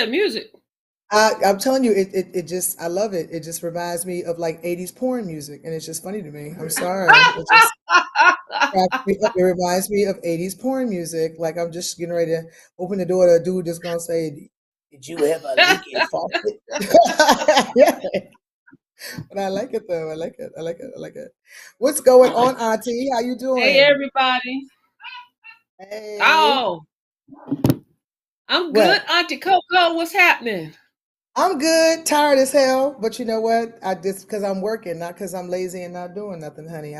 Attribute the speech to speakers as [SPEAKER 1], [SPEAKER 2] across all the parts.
[SPEAKER 1] that music.
[SPEAKER 2] I'm telling you, it just I love it. It just reminds me of like 80s porn music, and it's just funny to me. I'm sorry. It just cracks me up. It reminds me of 80s porn music. Like I'm just getting ready to open the door to a dude just gonna say, "Did you ever lick a faucet?" Yeah. But I like it though. I like it. I like it. I like it. What's going on, Auntie? How you
[SPEAKER 1] Hey,
[SPEAKER 2] doing?
[SPEAKER 1] everybody.
[SPEAKER 2] Hey.
[SPEAKER 1] Oh, I'm good.
[SPEAKER 2] What?
[SPEAKER 1] Auntie Coco, what's happening?
[SPEAKER 2] I'm good, tired as hell, but you know what? I just because I'm working, not because I'm lazy and not doing nothing, honey.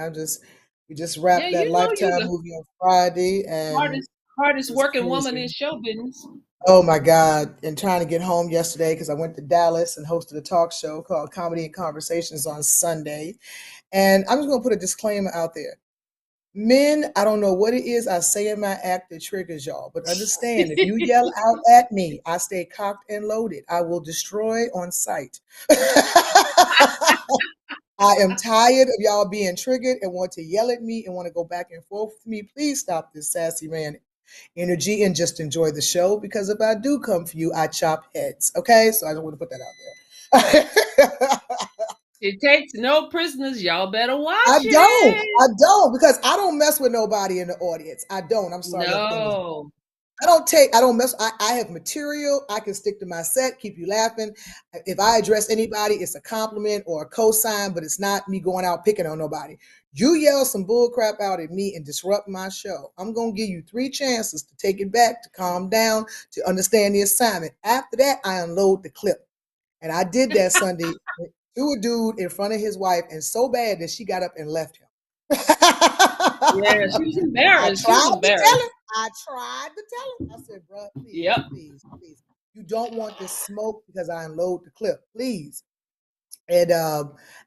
[SPEAKER 2] We just
[SPEAKER 1] Yeah,
[SPEAKER 2] wrapped that
[SPEAKER 1] you know you
[SPEAKER 2] Lifetime
[SPEAKER 1] the
[SPEAKER 2] movie on Friday, and
[SPEAKER 1] hardest
[SPEAKER 2] just
[SPEAKER 1] working woman in
[SPEAKER 2] cruising.
[SPEAKER 1] show business.
[SPEAKER 2] Oh my God! And trying to get home yesterday because I went to Dallas and hosted a talk show called Comedy and Conversations on Sunday. And I'm just gonna put a disclaimer out there. Men, I don't know what it is I say in my act that triggers y'all, but understand if you yell out at me, I stay cocked and loaded. I will destroy on sight. I am tired of y'all being triggered and want to yell at me and want to go back and forth with me. Please stop this sassy man energy and just enjoy the show because if I do come for you, I chop heads. Okay, so I don't want to put that out there.
[SPEAKER 1] It takes no prisoners. Y'all better
[SPEAKER 2] I
[SPEAKER 1] watch
[SPEAKER 2] don't.
[SPEAKER 1] it.
[SPEAKER 2] I don't because I don't mess with nobody in the audience. I don't. I'm sorry, young thing is
[SPEAKER 1] No.
[SPEAKER 2] I don't mess. I have material. I can stick to my set, keep you laughing. If I address anybody, it's a compliment or a cosign, but it's not me going out picking on nobody. You yell some bull crap out at me and disrupt my show. I'm going to give you 3 chances to take it back, to calm down, to understand the assignment. After that, I unload the clip. And I did that Sunday to a dude in front of his wife, and so bad that she got up and left him.
[SPEAKER 1] Yeah, she was
[SPEAKER 2] I
[SPEAKER 1] embarrassed. She was
[SPEAKER 2] tried to tell
[SPEAKER 1] embarrassed.
[SPEAKER 2] him. I tried to tell him. I said, bro, please,
[SPEAKER 1] Yep.
[SPEAKER 2] please, please. You don't want this smoke because I unload the clip, please. And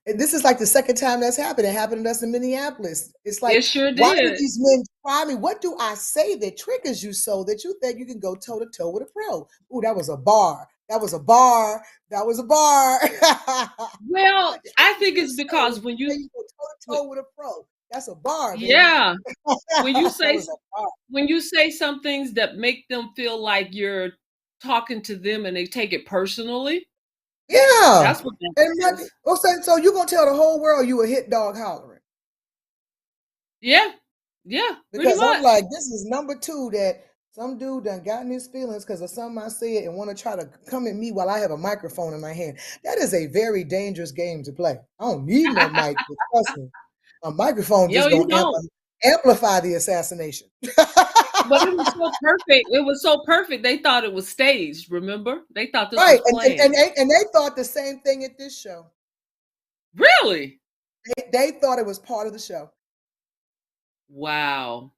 [SPEAKER 2] this is like the second time that's happened. It happened to us in Minneapolis. It's
[SPEAKER 1] It
[SPEAKER 2] like,
[SPEAKER 1] sure
[SPEAKER 2] why do
[SPEAKER 1] did.
[SPEAKER 2] these men try me? What do I say that triggers you so that you think you can go toe to toe with a pro? Ooh, that was a bar. That was a bar. That was a bar.
[SPEAKER 1] Well,
[SPEAKER 2] What
[SPEAKER 1] I
[SPEAKER 2] triggers
[SPEAKER 1] think
[SPEAKER 2] you
[SPEAKER 1] it's
[SPEAKER 2] so
[SPEAKER 1] because
[SPEAKER 2] that you think you go toe to toe with a pro? That's a bar, baby.
[SPEAKER 1] yeah, when you
[SPEAKER 2] That
[SPEAKER 1] say
[SPEAKER 2] was a bar.
[SPEAKER 1] when you say some things that make them feel like you're talking to them and they take it personally,
[SPEAKER 2] Yeah.
[SPEAKER 1] that's what that
[SPEAKER 2] And
[SPEAKER 1] is.
[SPEAKER 2] so you're gonna tell the whole world you a hit dog hollering.
[SPEAKER 1] Yeah, yeah, pretty
[SPEAKER 2] Because I'm
[SPEAKER 1] much.
[SPEAKER 2] like, this is number two that some dude done gotten his feelings because of something I said and want to try to come at me while I have a microphone in my hand. That is a very dangerous game to play. I don't need no mic, but trust me, a microphone
[SPEAKER 1] Yo,
[SPEAKER 2] just
[SPEAKER 1] you
[SPEAKER 2] gonna
[SPEAKER 1] don't.
[SPEAKER 2] amplify the assassination.
[SPEAKER 1] But it was so perfect. It was so perfect. They thought it was staged. Remember? They thought this
[SPEAKER 2] Right,
[SPEAKER 1] was planned.
[SPEAKER 2] and they thought the same thing at this show.
[SPEAKER 1] Really?
[SPEAKER 2] They thought it was part of the show
[SPEAKER 1] Wow.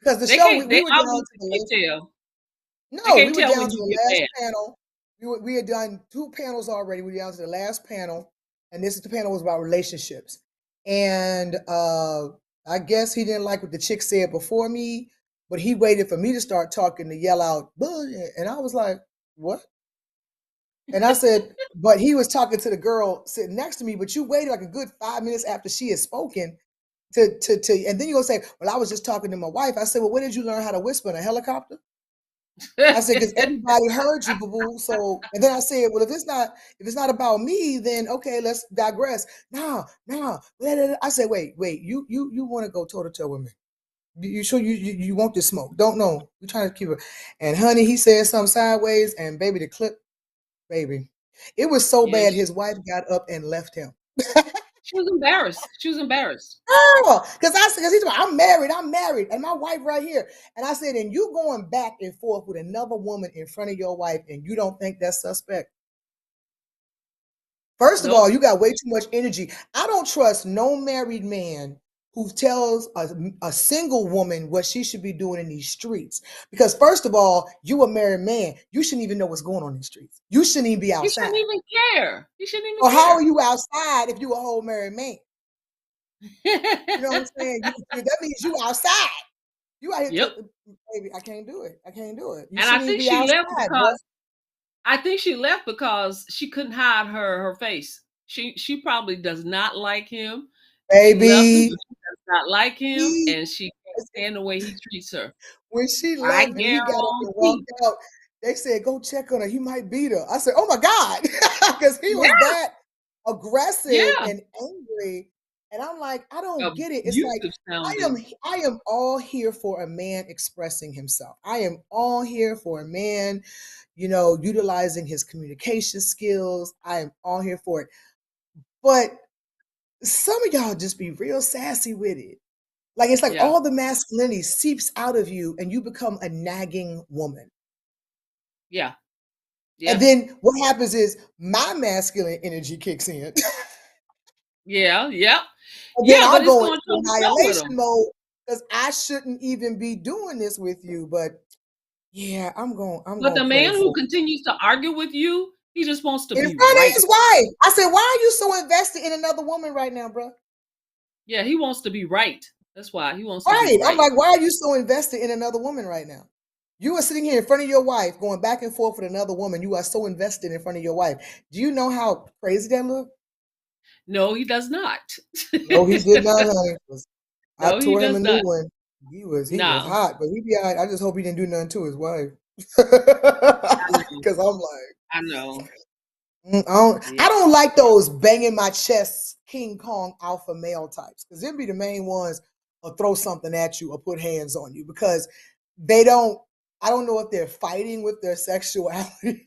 [SPEAKER 2] because the
[SPEAKER 1] They
[SPEAKER 2] show
[SPEAKER 1] can't.
[SPEAKER 2] we
[SPEAKER 1] They
[SPEAKER 2] were down to
[SPEAKER 1] obviously
[SPEAKER 2] the
[SPEAKER 1] can't
[SPEAKER 2] last.
[SPEAKER 1] tell. They
[SPEAKER 2] No, we
[SPEAKER 1] can't
[SPEAKER 2] were
[SPEAKER 1] tell
[SPEAKER 2] down
[SPEAKER 1] when
[SPEAKER 2] to
[SPEAKER 1] you
[SPEAKER 2] the
[SPEAKER 1] get
[SPEAKER 2] last
[SPEAKER 1] mad.
[SPEAKER 2] panel. We had done 2 panels already. We were down to the last panel, and this is the panel was about relationships. And I guess he didn't like what the chick said before me, but he waited for me to start talking to yell out, "Bullshit." And I was like, "What?" And I said, but he was talking to the girl sitting next to me, but you waited like a good 5 minutes after she had spoken and then you're gonna say, well, I was just talking to my wife. I said, well, when did you learn how to whisper in a helicopter? I said, because everybody heard you, boo boo. So, and then I said, well, if it's not about me, then okay, let's digress. No, no. I said, wait, you want to go toe to toe with me? You sure you want this smoke? Don't know. We're trying to keep it. And honey, he said something sideways, and baby, the clip, baby, it was so
[SPEAKER 1] Yeah,
[SPEAKER 2] bad. His wife got up and left him.
[SPEAKER 1] she was embarrassed. She was embarrassed.
[SPEAKER 2] Girl, because he's like, I'm married, and my wife right here. And I said, and you going back and forth with another woman in front of your wife, and you don't think that's suspect? First of all,
[SPEAKER 1] Nope.
[SPEAKER 2] you got way too much energy. I don't trust no married man who tells a single woman what she should be doing in these streets. Because first of all, you a married man, you shouldn't even know what's going on in these streets. You shouldn't even be
[SPEAKER 1] He shouldn't
[SPEAKER 2] outside.
[SPEAKER 1] even care. He shouldn't
[SPEAKER 2] Or
[SPEAKER 1] even
[SPEAKER 2] how are
[SPEAKER 1] care.
[SPEAKER 2] you outside if you a whole married man? You know what I'm saying? That means you outside. You out here
[SPEAKER 1] Yep.
[SPEAKER 2] baby, I can't do it. I can't do it. You
[SPEAKER 1] And I
[SPEAKER 2] shouldn't even
[SPEAKER 1] think
[SPEAKER 2] be
[SPEAKER 1] she left
[SPEAKER 2] outside, bro.
[SPEAKER 1] because she couldn't hide her face. She probably does not like him. She loves him,
[SPEAKER 2] Baby,
[SPEAKER 1] but she does not like him,
[SPEAKER 2] he,
[SPEAKER 1] and she can't stand the way he treats her.
[SPEAKER 2] when she
[SPEAKER 1] I
[SPEAKER 2] left and he got up and walked
[SPEAKER 1] guarantee.
[SPEAKER 2] out, they said, go check on her. He might beat her. I said, oh my God. Because he was
[SPEAKER 1] Yeah,
[SPEAKER 2] that aggressive
[SPEAKER 1] yeah.
[SPEAKER 2] and angry. And I'm like, I don't get it. It's like
[SPEAKER 1] Abusive sounding.
[SPEAKER 2] I am all here for a man expressing himself. I am all here for a man, utilizing his communication skills. I am all here for it. But some of y'all just be real sassy with it. Like it's like
[SPEAKER 1] Yeah,
[SPEAKER 2] all the masculinity seeps out of you and you become a nagging woman.
[SPEAKER 1] yeah,
[SPEAKER 2] And
[SPEAKER 1] yeah,
[SPEAKER 2] then what happens is my masculine energy kicks in.
[SPEAKER 1] yeah, yeah,
[SPEAKER 2] And then
[SPEAKER 1] yeah.
[SPEAKER 2] I
[SPEAKER 1] But it's
[SPEAKER 2] go
[SPEAKER 1] going
[SPEAKER 2] into
[SPEAKER 1] toe to toe with
[SPEAKER 2] annihilation
[SPEAKER 1] him.
[SPEAKER 2] mode because I shouldn't even be doing this with you. But yeah, I'm
[SPEAKER 1] But
[SPEAKER 2] gonna
[SPEAKER 1] the
[SPEAKER 2] pray
[SPEAKER 1] man who
[SPEAKER 2] for
[SPEAKER 1] continues to argue with you, he just wants to
[SPEAKER 2] in
[SPEAKER 1] be
[SPEAKER 2] front of
[SPEAKER 1] right.
[SPEAKER 2] his wife. I said, why are you so invested in another woman right now, bro?
[SPEAKER 1] Yeah, he wants to be right. That's why he wants to be
[SPEAKER 2] Right. I'm
[SPEAKER 1] right.
[SPEAKER 2] like, why are you so invested in another woman right now? You are sitting here in front of your wife, going back and forth with another woman. You are so invested in front of your wife. Do you know how crazy that look?
[SPEAKER 1] No, he does not.
[SPEAKER 2] No, he did not, honey. I
[SPEAKER 1] No, he
[SPEAKER 2] tore him
[SPEAKER 1] does
[SPEAKER 2] a new
[SPEAKER 1] not.
[SPEAKER 2] one. He was
[SPEAKER 1] No,
[SPEAKER 2] hot, but he be all right. I just hope he didn't do nothing to his wife.
[SPEAKER 1] I know.
[SPEAKER 2] Because I'm like,
[SPEAKER 1] I know.
[SPEAKER 2] I
[SPEAKER 1] Yeah.
[SPEAKER 2] don't like those banging my chest King Kong alpha male types because them be the main ones or throw something at you or put hands on you because they don't. I don't know if they're fighting with their sexuality,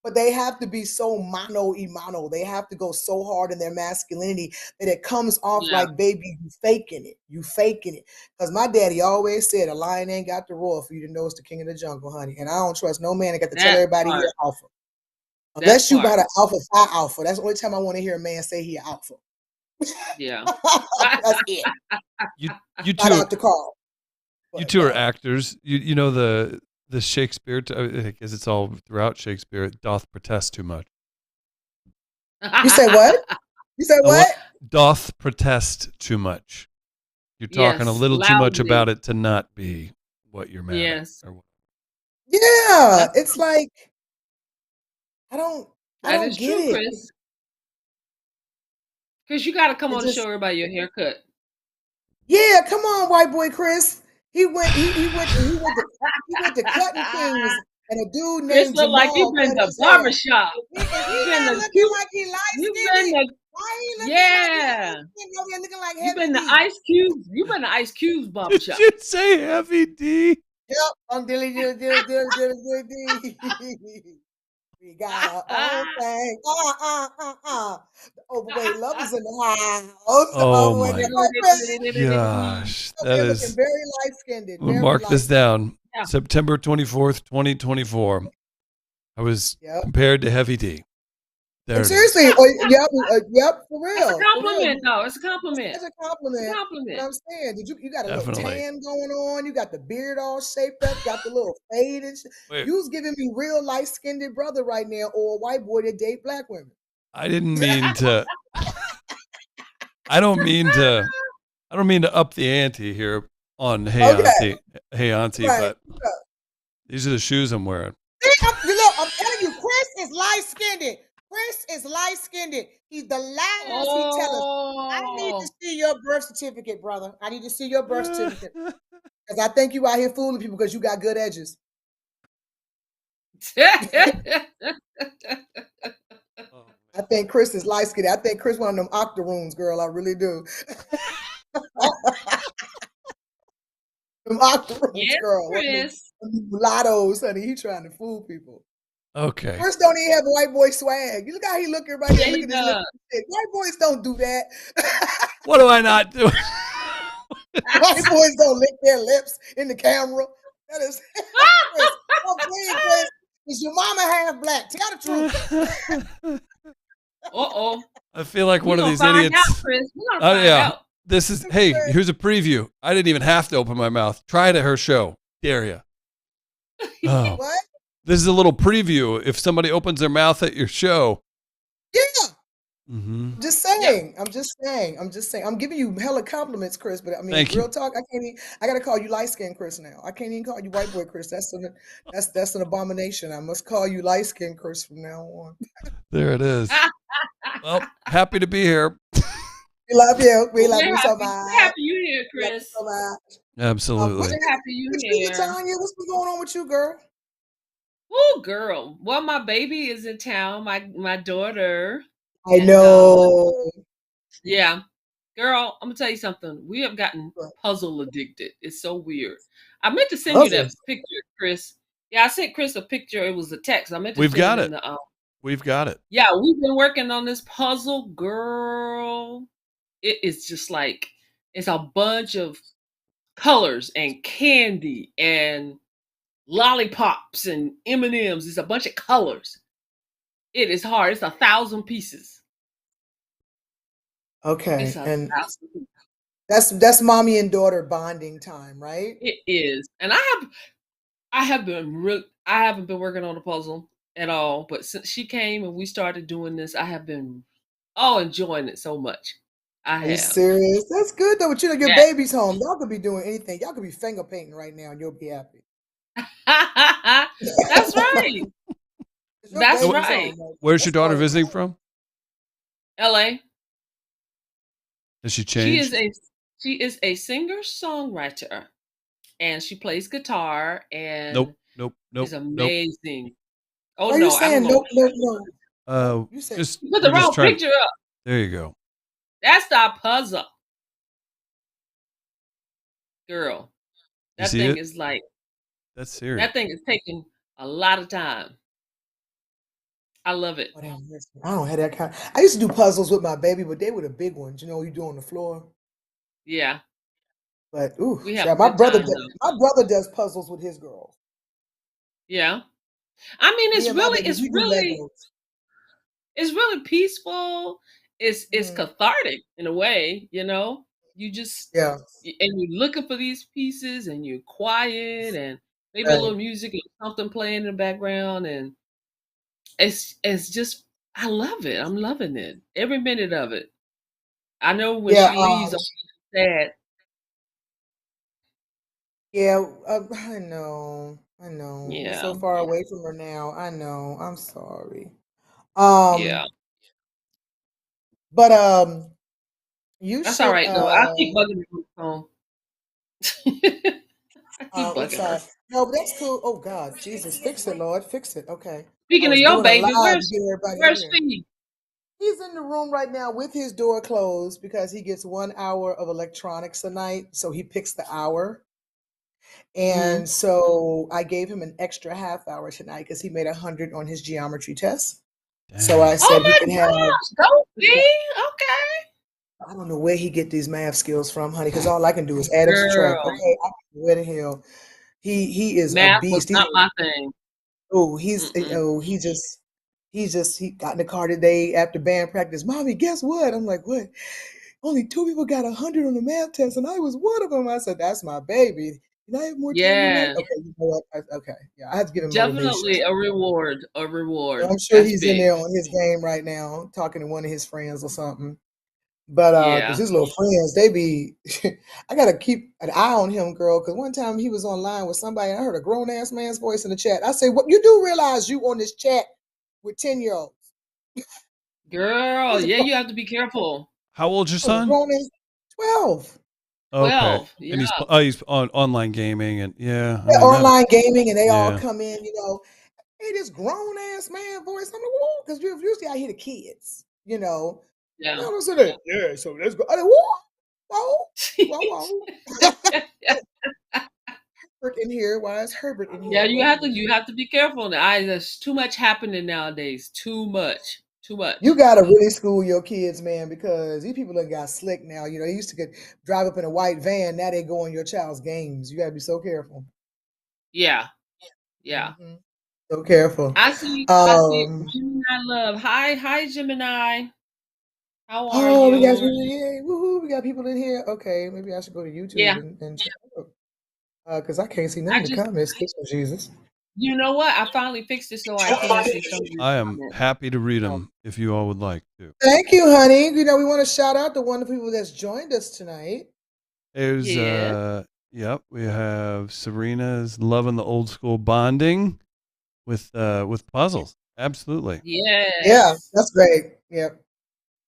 [SPEAKER 2] but they have to be so mano y mano. They have to go so hard in their masculinity that it comes off
[SPEAKER 1] Yeah.
[SPEAKER 2] like, baby, you faking it. You faking it. Because my daddy always said a lion ain't got to roar for you to know it's the king of the jungle, honey. And I don't trust no man that got to tell
[SPEAKER 1] That
[SPEAKER 2] everybody he
[SPEAKER 1] part.
[SPEAKER 2] an alpha.
[SPEAKER 1] That
[SPEAKER 2] Unless you
[SPEAKER 1] part.
[SPEAKER 2] got an alpha phi alpha. That's the only time I want to hear a man say he an alpha.
[SPEAKER 1] Yeah.
[SPEAKER 2] That's it.
[SPEAKER 3] You you
[SPEAKER 2] Shout
[SPEAKER 3] two
[SPEAKER 2] out to Carl.
[SPEAKER 3] you
[SPEAKER 2] But
[SPEAKER 3] two are actors. You know the Shakespeare. I guess it's all throughout Shakespeare. Doth protest too much.
[SPEAKER 2] you said what? You said
[SPEAKER 3] A lot
[SPEAKER 2] what?
[SPEAKER 3] doth protest too much. You're talking a
[SPEAKER 1] Yes,
[SPEAKER 3] little too much
[SPEAKER 1] loudly.
[SPEAKER 3] about it to not be what you're mad at.
[SPEAKER 1] Yes.
[SPEAKER 2] Yeah.
[SPEAKER 1] That's
[SPEAKER 2] It's like I don't
[SPEAKER 1] that is
[SPEAKER 2] get
[SPEAKER 1] true,
[SPEAKER 2] it.
[SPEAKER 1] Chris. Chris, you gotta come
[SPEAKER 2] It
[SPEAKER 1] on the show
[SPEAKER 2] just
[SPEAKER 1] everybody your haircut.
[SPEAKER 2] yeah, come on, white boy Chris. He went to Cutting Kings and a dude
[SPEAKER 1] Chris
[SPEAKER 2] named
[SPEAKER 1] look like
[SPEAKER 2] Jamal
[SPEAKER 1] you've been
[SPEAKER 2] cut
[SPEAKER 1] to
[SPEAKER 2] his hair.
[SPEAKER 1] barbershop.
[SPEAKER 2] Is
[SPEAKER 1] You've
[SPEAKER 2] he
[SPEAKER 1] been
[SPEAKER 2] not
[SPEAKER 1] to
[SPEAKER 2] looking like he light
[SPEAKER 1] you've been
[SPEAKER 2] skinned?
[SPEAKER 1] to
[SPEAKER 2] Why he looking like he
[SPEAKER 1] yeah.
[SPEAKER 2] light skinned over there looking like
[SPEAKER 1] You've
[SPEAKER 2] Heavy
[SPEAKER 1] been to
[SPEAKER 2] D?
[SPEAKER 1] Ice Cube. You've been to Ice Cube's
[SPEAKER 3] Did
[SPEAKER 1] barbershop.
[SPEAKER 3] you say Heavy D?
[SPEAKER 2] Yep, I'm dilly. We got our own thing. The overweight lovers in the house. The
[SPEAKER 3] Oh
[SPEAKER 2] overweight.
[SPEAKER 3] my gosh,
[SPEAKER 2] Over
[SPEAKER 3] that
[SPEAKER 2] there looking
[SPEAKER 3] is.
[SPEAKER 2] very light skinned.
[SPEAKER 3] We'll
[SPEAKER 2] Very
[SPEAKER 3] mark
[SPEAKER 2] light
[SPEAKER 3] this down.
[SPEAKER 1] Yeah.
[SPEAKER 3] September 24th, 2024. I was
[SPEAKER 2] Yep.
[SPEAKER 3] compared to Heavy D. There
[SPEAKER 2] And
[SPEAKER 3] it is.
[SPEAKER 2] seriously, yep, for
[SPEAKER 1] That's a
[SPEAKER 2] real.
[SPEAKER 1] compliment, though. It's a compliment.
[SPEAKER 2] That's a
[SPEAKER 1] It's a
[SPEAKER 2] compliment. But
[SPEAKER 1] compliment.
[SPEAKER 2] I'm saying, you got a little
[SPEAKER 3] Definitely.
[SPEAKER 2] tan going on, you got the beard all shaped up, got the little fade and shit.
[SPEAKER 3] Wait,
[SPEAKER 2] You was giving me real light skinned brother right now, or a white boy that date black women.
[SPEAKER 3] I didn't mean to. I don't mean to. I don't mean to up the ante here on
[SPEAKER 2] Okay,
[SPEAKER 3] Hey Auntie,
[SPEAKER 2] right.
[SPEAKER 3] but these are the shoes I'm wearing.
[SPEAKER 2] Look, I'm telling you, Chris is light skinned. Chris is light skinned. He's the lies he tell us. I need to
[SPEAKER 1] Oh.
[SPEAKER 2] see your birth certificate, brother. I need to see your birth certificate. Because I think you out here fooling people because you got good edges. I think Chris is light skinned. I think Chris one of them octoroons, girl. I really do. Them octoroons,
[SPEAKER 1] Yes,
[SPEAKER 2] girl.
[SPEAKER 1] Chris.
[SPEAKER 2] Them mulattoes, honey. He trying to fool people.
[SPEAKER 3] Okay.
[SPEAKER 2] Chris don't even have white boy swag. You look how he looking right
[SPEAKER 1] Yeah,
[SPEAKER 2] here.
[SPEAKER 1] he
[SPEAKER 2] Look at his
[SPEAKER 1] does.
[SPEAKER 2] lips. White boys don't do that.
[SPEAKER 3] What do I not do?
[SPEAKER 2] White boys don't lick their lips in the camera. That is Chris. I'm saying, Chris, is your mama half black? Tell the truth.
[SPEAKER 1] Uh-oh.
[SPEAKER 3] I feel like
[SPEAKER 1] We're
[SPEAKER 3] one of
[SPEAKER 1] gonna
[SPEAKER 3] these
[SPEAKER 1] find
[SPEAKER 3] idiots.
[SPEAKER 1] out, Chris. We're gonna find
[SPEAKER 3] Yeah.
[SPEAKER 1] out.
[SPEAKER 3] This is, hey, here's a preview. I didn't even have to open my mouth. Try it at her show. Dare ya. Oh.
[SPEAKER 2] What?
[SPEAKER 3] This is a little preview. If somebody opens their mouth at your show.
[SPEAKER 2] Yeah.
[SPEAKER 3] Mm-hmm.
[SPEAKER 2] I'm just saying. I'm just saying. I'm giving you hella compliments, Chris. But I mean,
[SPEAKER 3] Thank
[SPEAKER 2] real
[SPEAKER 3] you.
[SPEAKER 2] talk. I gotta call you light skinned Chris now. I can't even call you white boy Chris. That's an abomination. I must call you light skinned Chris from now on.
[SPEAKER 3] There it is. Well, happy to be here.
[SPEAKER 2] We love you. We love
[SPEAKER 1] We're
[SPEAKER 2] you
[SPEAKER 1] happy.
[SPEAKER 2] so
[SPEAKER 1] We're
[SPEAKER 2] much.
[SPEAKER 1] happy you here,
[SPEAKER 2] We love you
[SPEAKER 1] Chris.
[SPEAKER 2] so much.
[SPEAKER 3] Absolutely.
[SPEAKER 1] We're happy you
[SPEAKER 2] What you,
[SPEAKER 1] here.
[SPEAKER 2] Latonya? What's been going on with you, girl?
[SPEAKER 1] Oh, girl. Well, my baby is in town. My daughter,
[SPEAKER 2] I
[SPEAKER 1] and
[SPEAKER 2] know.
[SPEAKER 1] yeah, girl. I'm gonna tell you something. We have gotten puzzle addicted. It's so weird. I meant to send you that
[SPEAKER 2] Puzzles.
[SPEAKER 1] picture, Chris. Yeah, I sent Chris a picture. It was a text. I meant to
[SPEAKER 3] We've
[SPEAKER 1] send
[SPEAKER 3] got
[SPEAKER 1] it in
[SPEAKER 3] it.
[SPEAKER 1] the.
[SPEAKER 3] We've got it.
[SPEAKER 1] Yeah, we've been working on this puzzle, girl. It is just like it's a bunch of colors and candy and lollipops and M&Ms. It's a bunch of colors. It is hard. It's 1,000 pieces. It's
[SPEAKER 2] Okay,
[SPEAKER 1] a
[SPEAKER 2] and
[SPEAKER 1] 1,000 pieces.
[SPEAKER 2] that's mommy and daughter bonding time, right?
[SPEAKER 1] It is. And I haven't been working on the puzzle at all, but since she came and we started doing this, I have been enjoying it so much. I
[SPEAKER 2] Are you
[SPEAKER 1] have.
[SPEAKER 2] serious? That's good though. But you know, your
[SPEAKER 1] Yeah.
[SPEAKER 2] baby's home. Y'all could be doing anything. Y'all could be finger painting right now, and you'll be happy.
[SPEAKER 1] That's right.
[SPEAKER 2] 'Cause your
[SPEAKER 1] That's
[SPEAKER 2] baby's
[SPEAKER 1] right.
[SPEAKER 2] home. Like,
[SPEAKER 3] Where's your
[SPEAKER 2] that's
[SPEAKER 3] daughter
[SPEAKER 2] all that
[SPEAKER 3] visiting
[SPEAKER 2] matters.
[SPEAKER 3] from?
[SPEAKER 1] LA.
[SPEAKER 3] Has she
[SPEAKER 1] She is
[SPEAKER 3] changed?
[SPEAKER 1] a singer-songwriter and she plays guitar
[SPEAKER 3] Nope.
[SPEAKER 1] and
[SPEAKER 3] Nope.
[SPEAKER 1] is
[SPEAKER 3] Nope. Nope.
[SPEAKER 1] amazing. Oh
[SPEAKER 2] Why are you
[SPEAKER 1] no, I don't
[SPEAKER 2] saying
[SPEAKER 1] know.
[SPEAKER 2] nope, nope, no? You said
[SPEAKER 3] Just
[SPEAKER 1] You put the
[SPEAKER 3] we're just
[SPEAKER 1] wrong
[SPEAKER 3] trying.
[SPEAKER 1] picture up.
[SPEAKER 3] There you go.
[SPEAKER 1] That's our puzzle. Girl.
[SPEAKER 3] You
[SPEAKER 1] That
[SPEAKER 3] see
[SPEAKER 1] thing
[SPEAKER 3] it?
[SPEAKER 1] is like
[SPEAKER 3] That's serious.
[SPEAKER 1] that thing is taking a lot of time. I love it.
[SPEAKER 2] whatever. I don't have that kind. I used to do puzzles with my baby, but they were the big ones. You know, you do on the floor.
[SPEAKER 1] Yeah.
[SPEAKER 2] But ooh,
[SPEAKER 1] We have a
[SPEAKER 2] child,
[SPEAKER 1] good time though.
[SPEAKER 2] my brother does puzzles with his girls.
[SPEAKER 1] Yeah. I mean
[SPEAKER 2] Me and my baby, we do Legos.
[SPEAKER 1] it's really peaceful. It's
[SPEAKER 2] Mm,
[SPEAKER 1] cathartic in a way, you know. You just
[SPEAKER 2] yeah,
[SPEAKER 1] and you're looking for these pieces and you're quiet and maybe a
[SPEAKER 2] right.
[SPEAKER 1] little music or something playing in the background and it's just I love it. I'm loving it. Every minute of it. I know when
[SPEAKER 2] Yeah,
[SPEAKER 1] she leaves I'm sad.
[SPEAKER 2] yeah. I know, I know. We're so
[SPEAKER 1] Yeah.
[SPEAKER 2] far away from her now. I know. I'm sorry.
[SPEAKER 1] Yeah.
[SPEAKER 2] Um, but you
[SPEAKER 1] That's all
[SPEAKER 2] should
[SPEAKER 1] right though. I'll keep bugging her on the phone. I keep
[SPEAKER 2] I'm
[SPEAKER 1] bugging her.
[SPEAKER 2] sorry. No, but that's cool. Oh God, Jesus, fix it, Lord, fix it. Okay. I
[SPEAKER 1] Speaking of
[SPEAKER 2] was
[SPEAKER 1] your
[SPEAKER 2] doing a
[SPEAKER 1] baby,
[SPEAKER 2] live to get everybody in
[SPEAKER 1] where's
[SPEAKER 2] here.
[SPEAKER 1] she?
[SPEAKER 2] He's in the room right now with his door closed because he gets 1 hour of electronics a night. So he picks the hour.
[SPEAKER 1] Hmm.
[SPEAKER 2] And so I gave him an extra half hour tonight because he made 100 on his geometry test. So I
[SPEAKER 3] Dang.
[SPEAKER 1] Oh
[SPEAKER 2] said he
[SPEAKER 1] my
[SPEAKER 2] can have.
[SPEAKER 1] gosh, go B. Okay.
[SPEAKER 2] I don't know where he get these math skills from, honey, because all I can do is add and subtract.
[SPEAKER 1] Girl.
[SPEAKER 2] Okay, I don't know where the hell he is a
[SPEAKER 1] Math was
[SPEAKER 2] beast.
[SPEAKER 1] not my thing.
[SPEAKER 2] Oh,
[SPEAKER 1] Mm-mm.
[SPEAKER 2] he got in the car today after band practice. Mommy, guess what? I'm like, what? Only two people got 100 on the math test, and I was one of them. I said, that's my baby. Can I have more time tonight?
[SPEAKER 1] Yeah.
[SPEAKER 2] Okay, you know what? Okay, yeah, I have to give him motivation.
[SPEAKER 1] Definitely a reward. A
[SPEAKER 2] So
[SPEAKER 1] reward.
[SPEAKER 2] I'm sure
[SPEAKER 1] That's
[SPEAKER 2] he's in
[SPEAKER 1] big.
[SPEAKER 2] there on his game right now, talking to one of his friends or something. But because
[SPEAKER 1] Yeah.
[SPEAKER 2] his little friends, they be, I gotta keep an eye on him, girl. Because one time he was online with somebody, and I heard a grown ass man's voice in the chat. I say, what you do realize you on this chat with 10-year-olds?
[SPEAKER 1] Girl,
[SPEAKER 2] He's a
[SPEAKER 1] yeah, you have to be careful.
[SPEAKER 3] How old's your
[SPEAKER 2] was a
[SPEAKER 3] son?
[SPEAKER 2] grown ass 12.
[SPEAKER 3] Okay.
[SPEAKER 1] 12. Yeah.
[SPEAKER 3] And he's on online gaming and yeah, I
[SPEAKER 2] They're
[SPEAKER 3] mean that
[SPEAKER 2] online gaming, and they all
[SPEAKER 3] yeah.
[SPEAKER 2] come in, hey, this grown ass man voice. I'm like, whoa, because usually I hear the kids,
[SPEAKER 1] Yeah.
[SPEAKER 2] I'm saying, yeah, so let's go. I like, whoa, whoa, whoa, whoa. Herbert in here. Why is Herbert in
[SPEAKER 1] Yeah,
[SPEAKER 2] here? Wait a minute.
[SPEAKER 1] you have to be careful. There's too much happening nowadays. Too much. Too
[SPEAKER 2] You
[SPEAKER 1] much.
[SPEAKER 2] gotta really school your kids, man, because these people have got slick now. They used to drive up in a white van. Now they go on your child's games. You gotta be so careful.
[SPEAKER 1] Yeah. Yeah.
[SPEAKER 2] Hmm. So careful.
[SPEAKER 1] I see
[SPEAKER 2] Um.
[SPEAKER 1] Gemini love. Hi, Gemini. How are
[SPEAKER 2] Oh, we got
[SPEAKER 1] you?
[SPEAKER 2] people in here. Woohoo, we got people in here. Okay, maybe I should go to YouTube
[SPEAKER 1] Yeah.
[SPEAKER 2] and check it out. Because I can't see none
[SPEAKER 1] I
[SPEAKER 2] of the
[SPEAKER 1] just
[SPEAKER 2] comments. Jesus.
[SPEAKER 1] you know what? I finally fixed it so I can see some of your
[SPEAKER 3] I am
[SPEAKER 1] comments.
[SPEAKER 3] happy to read them if you all would like to.
[SPEAKER 2] Thank you, honey. We want to shout out the wonderful people that's joined us tonight.
[SPEAKER 3] There's
[SPEAKER 1] Yeah.
[SPEAKER 3] yep, we have Serena's loving the old school bonding with puzzles. Absolutely.
[SPEAKER 2] Yeah,
[SPEAKER 1] Yes.
[SPEAKER 2] that's great. Yep.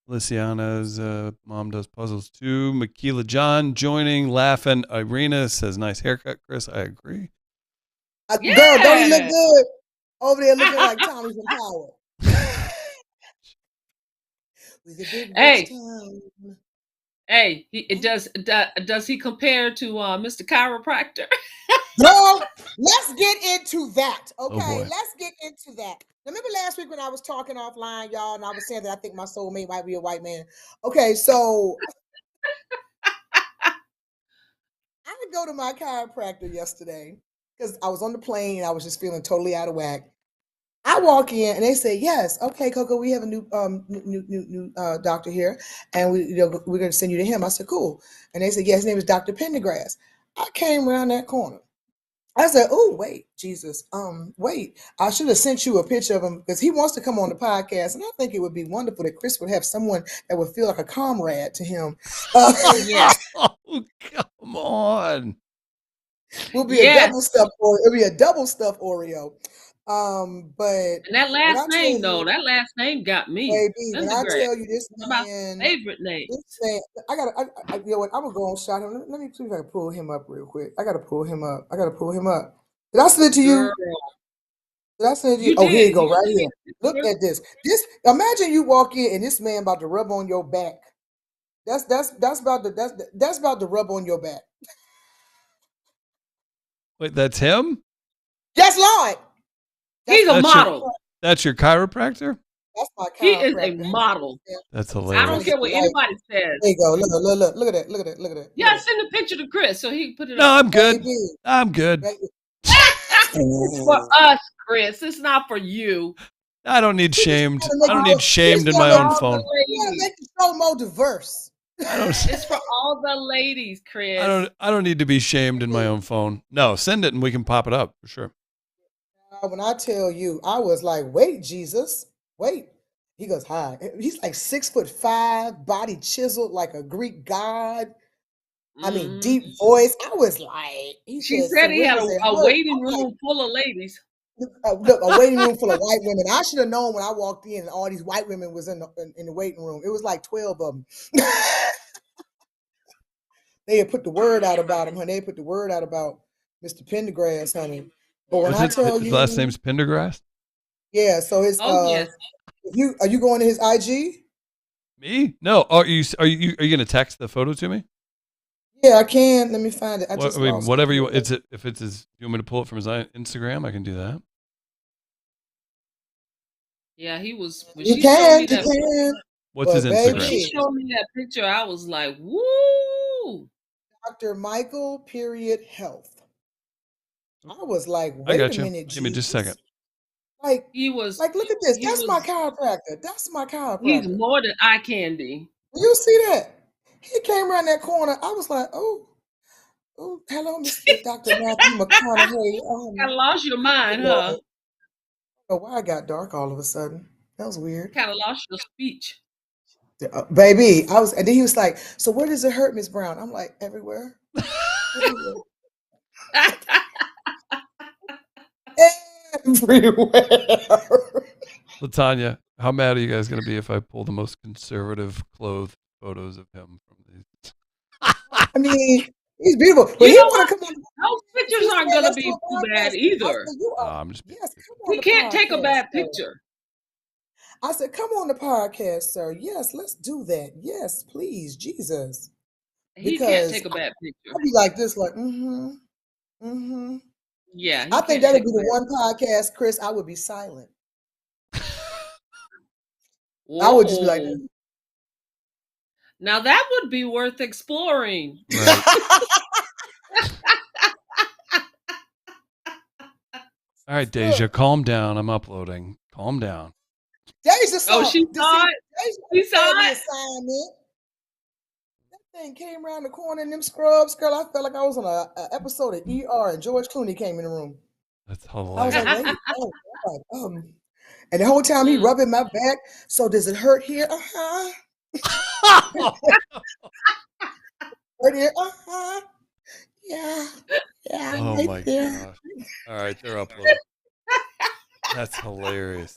[SPEAKER 3] Luciana's mom does puzzles too. Makila John joining, laughing. Irina says nice haircut, Chris. I agree.
[SPEAKER 2] Girl, don't he look
[SPEAKER 1] Yeah.
[SPEAKER 2] good? over there looking like Tommy from Power. With a big
[SPEAKER 1] Hey,
[SPEAKER 2] town.
[SPEAKER 1] hey, does he compare to Mr. Chiropractor?
[SPEAKER 2] Girl, let's get into that. Okay,
[SPEAKER 3] Oh boy.
[SPEAKER 2] let's get into that. Remember last week when I was talking offline, y'all, and I was saying that I think my soulmate might be a white man. Okay, so I would go to my chiropractor yesterday because I was on the plane and I was just feeling totally out of whack. I walk in and they say, "Yes, okay, Coco, we have a new doctor here, and we're going to send you to him." I said, "Cool," and they said, "Yes, his name is Dr. Pendergrass." I came around that corner. I said, "Oh, wait, Jesus, wait, I should have sent you a picture of him because he wants to come on the podcast, and I think it would be wonderful that Chris would have someone that would feel like a comrade to him."
[SPEAKER 1] Yes.
[SPEAKER 3] Oh, come on.
[SPEAKER 2] Will be a
[SPEAKER 1] Yes.
[SPEAKER 2] double stuffed Oreo. It'll be a double stuffed Oreo. But
[SPEAKER 1] And that
[SPEAKER 2] when I
[SPEAKER 1] last
[SPEAKER 2] tell
[SPEAKER 1] name, though,
[SPEAKER 2] you,
[SPEAKER 1] that last name got me.
[SPEAKER 2] baby, when I
[SPEAKER 1] Pendergrass.
[SPEAKER 2] tell you this
[SPEAKER 1] My
[SPEAKER 2] man,
[SPEAKER 1] favorite name.
[SPEAKER 2] I gotta, you know what? I'm gonna go and shot him. Let me see if I can pull him up real quick. I gotta pull him up. Did I send it to you?
[SPEAKER 1] Girl,
[SPEAKER 2] Did I send it to you?
[SPEAKER 1] you
[SPEAKER 2] Oh, here you
[SPEAKER 1] did.
[SPEAKER 2] go,
[SPEAKER 1] You
[SPEAKER 2] right
[SPEAKER 1] sent me
[SPEAKER 2] here.
[SPEAKER 1] a
[SPEAKER 2] Look
[SPEAKER 1] picture.
[SPEAKER 2] at this. Imagine you walk in and this man about to rub on your back. That's about to rub on your back.
[SPEAKER 3] Wait, that's him?
[SPEAKER 2] Yes, Lord.
[SPEAKER 1] He's a
[SPEAKER 3] That's
[SPEAKER 1] model.
[SPEAKER 3] That's your chiropractor?
[SPEAKER 2] That's my
[SPEAKER 1] He is a
[SPEAKER 2] chiropractor.
[SPEAKER 1] model.
[SPEAKER 3] That's
[SPEAKER 1] I
[SPEAKER 3] hilarious.
[SPEAKER 1] don't care what anybody says.
[SPEAKER 2] There you go. Look at that.
[SPEAKER 1] Yeah, send the picture to Chris so he can put it
[SPEAKER 3] No,
[SPEAKER 1] up.
[SPEAKER 3] I'm good.
[SPEAKER 2] Baby.
[SPEAKER 3] I'm good.
[SPEAKER 1] It's for us, Chris. It's not for you.
[SPEAKER 3] I don't need shamed.
[SPEAKER 2] I
[SPEAKER 3] don't need shamed in my own phone.
[SPEAKER 2] You want to make the show more diverse.
[SPEAKER 1] It's for all the ladies, Chris.
[SPEAKER 3] I don't need to be shamed in my own phone. No, send it and we can pop it up for sure.
[SPEAKER 2] When I tell you, I was like, "Wait, Jesus, wait." He goes, "Hi." He's like 6'5", body chiseled like a Greek god. I mean, deep voice. I was like, he
[SPEAKER 1] She
[SPEAKER 2] said,
[SPEAKER 1] said
[SPEAKER 2] "So
[SPEAKER 1] he
[SPEAKER 2] where
[SPEAKER 1] had
[SPEAKER 2] does it
[SPEAKER 1] a
[SPEAKER 2] hurt?"
[SPEAKER 1] waiting
[SPEAKER 2] I'm like,
[SPEAKER 1] room full of ladies.
[SPEAKER 2] look, a waiting room full of white women. I should have known when I walked in and all these white women was in the waiting room. It was like 12 of them. They had put the word out about him, honey. They put the word out about Mr. Pendergrass, honey. But when I tell
[SPEAKER 3] his
[SPEAKER 2] you,
[SPEAKER 3] last name's Pendergrass?
[SPEAKER 2] yeah. So his
[SPEAKER 1] yes.
[SPEAKER 2] are you going to his IG?
[SPEAKER 3] Me? No. Are you gonna text the photo to me?
[SPEAKER 2] Yeah, I can. Let me find it.
[SPEAKER 3] Whatever you want. If it's his, you want me to pull it from his Instagram? I can do that.
[SPEAKER 1] Yeah, he was. When
[SPEAKER 2] You
[SPEAKER 1] she
[SPEAKER 2] can.
[SPEAKER 1] showed me that,
[SPEAKER 3] What's his
[SPEAKER 2] baby,
[SPEAKER 3] Instagram?
[SPEAKER 1] when she showed me that picture, I was like, "Woo!"
[SPEAKER 2] Dr. Michael period health. I was like,
[SPEAKER 3] I
[SPEAKER 2] wait
[SPEAKER 3] got
[SPEAKER 2] a
[SPEAKER 3] you.
[SPEAKER 2] minute,
[SPEAKER 3] Give me just a second.
[SPEAKER 2] Like,
[SPEAKER 1] He was.
[SPEAKER 2] look at this.
[SPEAKER 1] He
[SPEAKER 2] That's
[SPEAKER 1] was.
[SPEAKER 2] my chiropractor. That's my chiropractor.
[SPEAKER 1] He's more than eye candy.
[SPEAKER 2] You see that? He came around that corner. I was like, oh, hello, Mr. Dr. Matthew McConaughey.
[SPEAKER 1] Kind of lost your mind, huh?
[SPEAKER 2] Oh, why I got dark all of a sudden? That was weird.
[SPEAKER 1] Kind of lost your speech.
[SPEAKER 2] Baby, and then he was like, "So where does it hurt, Miss Brown?" I'm like, "Everywhere." Everywhere.
[SPEAKER 3] Latonya, how mad are you guys going to be if I pull the most conservative clothed photos of him from these?
[SPEAKER 2] I mean, he's beautiful, but he want to come on.
[SPEAKER 1] Those pictures aren't going to be too bad either.
[SPEAKER 3] I'm just
[SPEAKER 2] yes, come on.
[SPEAKER 1] He can't take a bad picture.
[SPEAKER 2] I said, "Come on the podcast, sir. Yes, let's do that. Yes, please, Jesus."
[SPEAKER 1] He can't take a bad picture.
[SPEAKER 2] I'll be like this, like,
[SPEAKER 1] Yeah,
[SPEAKER 2] I think that would be the one podcast, Chris, I would be silent. I would just be like,
[SPEAKER 1] now that would be worth exploring.
[SPEAKER 3] Right. All right, Deja, calm down. I'm uploading. Calm down.
[SPEAKER 2] Deja saw.
[SPEAKER 1] Oh, she saw it. She saw it.
[SPEAKER 2] That thing came around the corner in them scrubs, girl. I felt like I was on an episode of ER, and George Clooney came in the room.
[SPEAKER 3] That's
[SPEAKER 2] I was
[SPEAKER 3] hilarious.
[SPEAKER 2] like, wait, oh God. And the whole time he rubbing my back. So does it hurt here? Hurt here? Yeah.
[SPEAKER 3] Oh
[SPEAKER 2] right
[SPEAKER 3] my
[SPEAKER 2] there.
[SPEAKER 3] gosh. All right, they're uploading. That's hilarious.